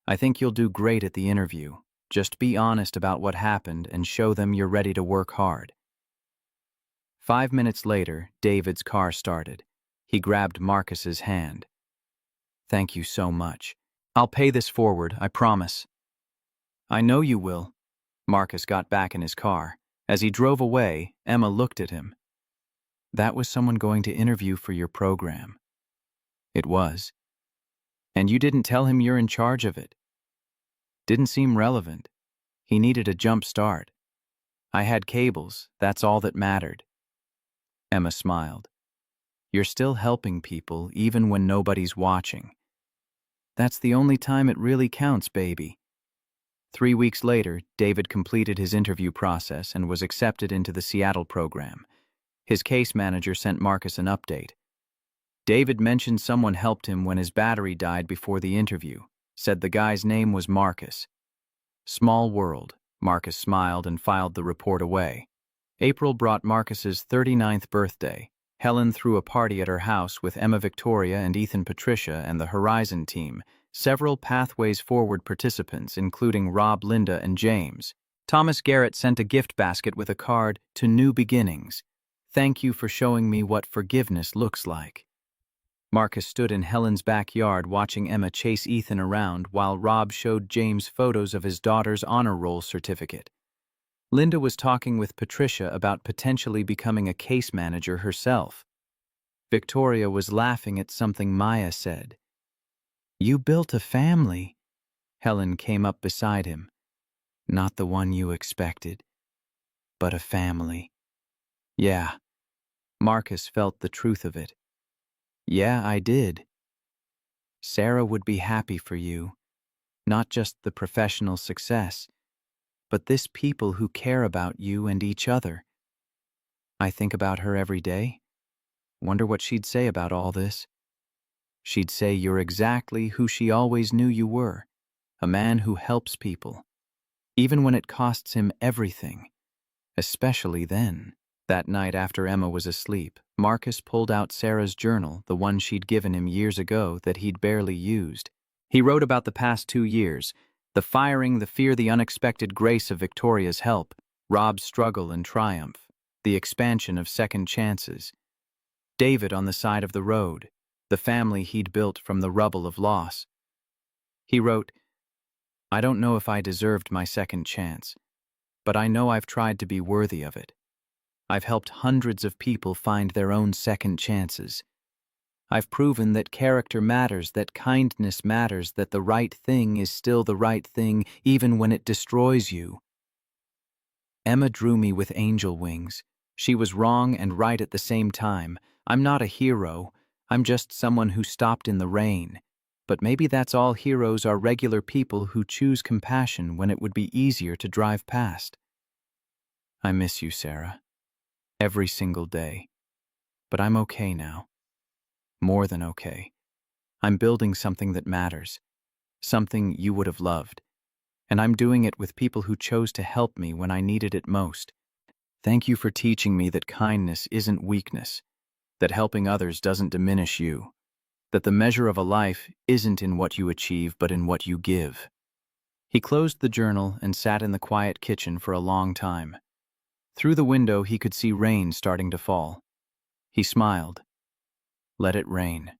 I think you'll do great at the interview. Just be honest about what happened and show them you're ready to work hard." 5 minutes later, David's car started. He grabbed Marcus's hand. "Thank you so much. I'll pay this forward, I promise." "I know you will." Marcus got back in his car. As he drove away, Emma looked at him. "That was someone going to interview for your program." "It was." "And you didn't tell him you're in charge of it." "Didn't seem relevant. He needed a jump start. I had cables, that's all that mattered." Emma smiled. "You're still helping people even when nobody's watching. That's the only time it really counts, baby." 3 weeks later, David completed his interview process and was accepted into the Seattle program. His case manager sent Marcus an update. David mentioned someone helped him when his battery died before the interview, said the guy's name was Marcus. Small world. Marcus smiled and filed the report away. April brought Marcus's 39th birthday. Helen threw a party at her house with Emma Victoria and Ethan Patricia and the Horizon team, several Pathways Forward participants, including Rob, Linda, and James. Thomas Garrett sent a gift basket with a card, "To New Beginnings. Thank you for showing me what forgiveness looks like." Marcus stood in Helen's backyard watching Emma chase Ethan around while Rob showed James photos of his daughter's honor roll certificate. Linda was talking with Patricia about potentially becoming a case manager herself. Victoria was laughing at something Maya said. "You built a family." Helen came up beside him. Not the one you expected, but a family. Yeah, Marcus felt the truth of it. Yeah, I did. Sarah would be happy for you, not just the professional success, but this people who care about you and each other. I think about her every day. Wonder what she'd say about all this. She'd say you're exactly who she always knew you were, a man who helps people, even when it costs him everything, especially then. That night after Emma was asleep, Marcus pulled out Sarah's journal, the one she'd given him years ago that he'd barely used. He wrote about the past 2 years, the firing, the fear, the unexpected grace of Victoria's help, Rob's struggle and triumph, the expansion of second chances, David on the side of the road, the family he'd built from the rubble of loss. He wrote, I don't know if I deserved my second chance, but I know I've tried to be worthy of it. I've helped hundreds of people find their own second chances. I've proven that character matters, that kindness matters, that the right thing is still the right thing even when it destroys you. Emma drew me with angel wings. She was wrong and right at the same time. I'm not a hero. I'm just someone who stopped in the rain. But maybe that's all heroes are, regular people who choose compassion when it would be easier to drive past. I miss you, Sarah. Every single day. But I'm okay now. More than okay. I'm building something that matters. Something you would have loved. And I'm doing it with people who chose to help me when I needed it most. Thank you for teaching me that kindness isn't weakness, that helping others doesn't diminish you, that the measure of a life isn't in what you achieve but in what you give. He closed the journal and sat in the quiet kitchen for a long time. Through the window he could see rain starting to fall. He smiled. Let it rain.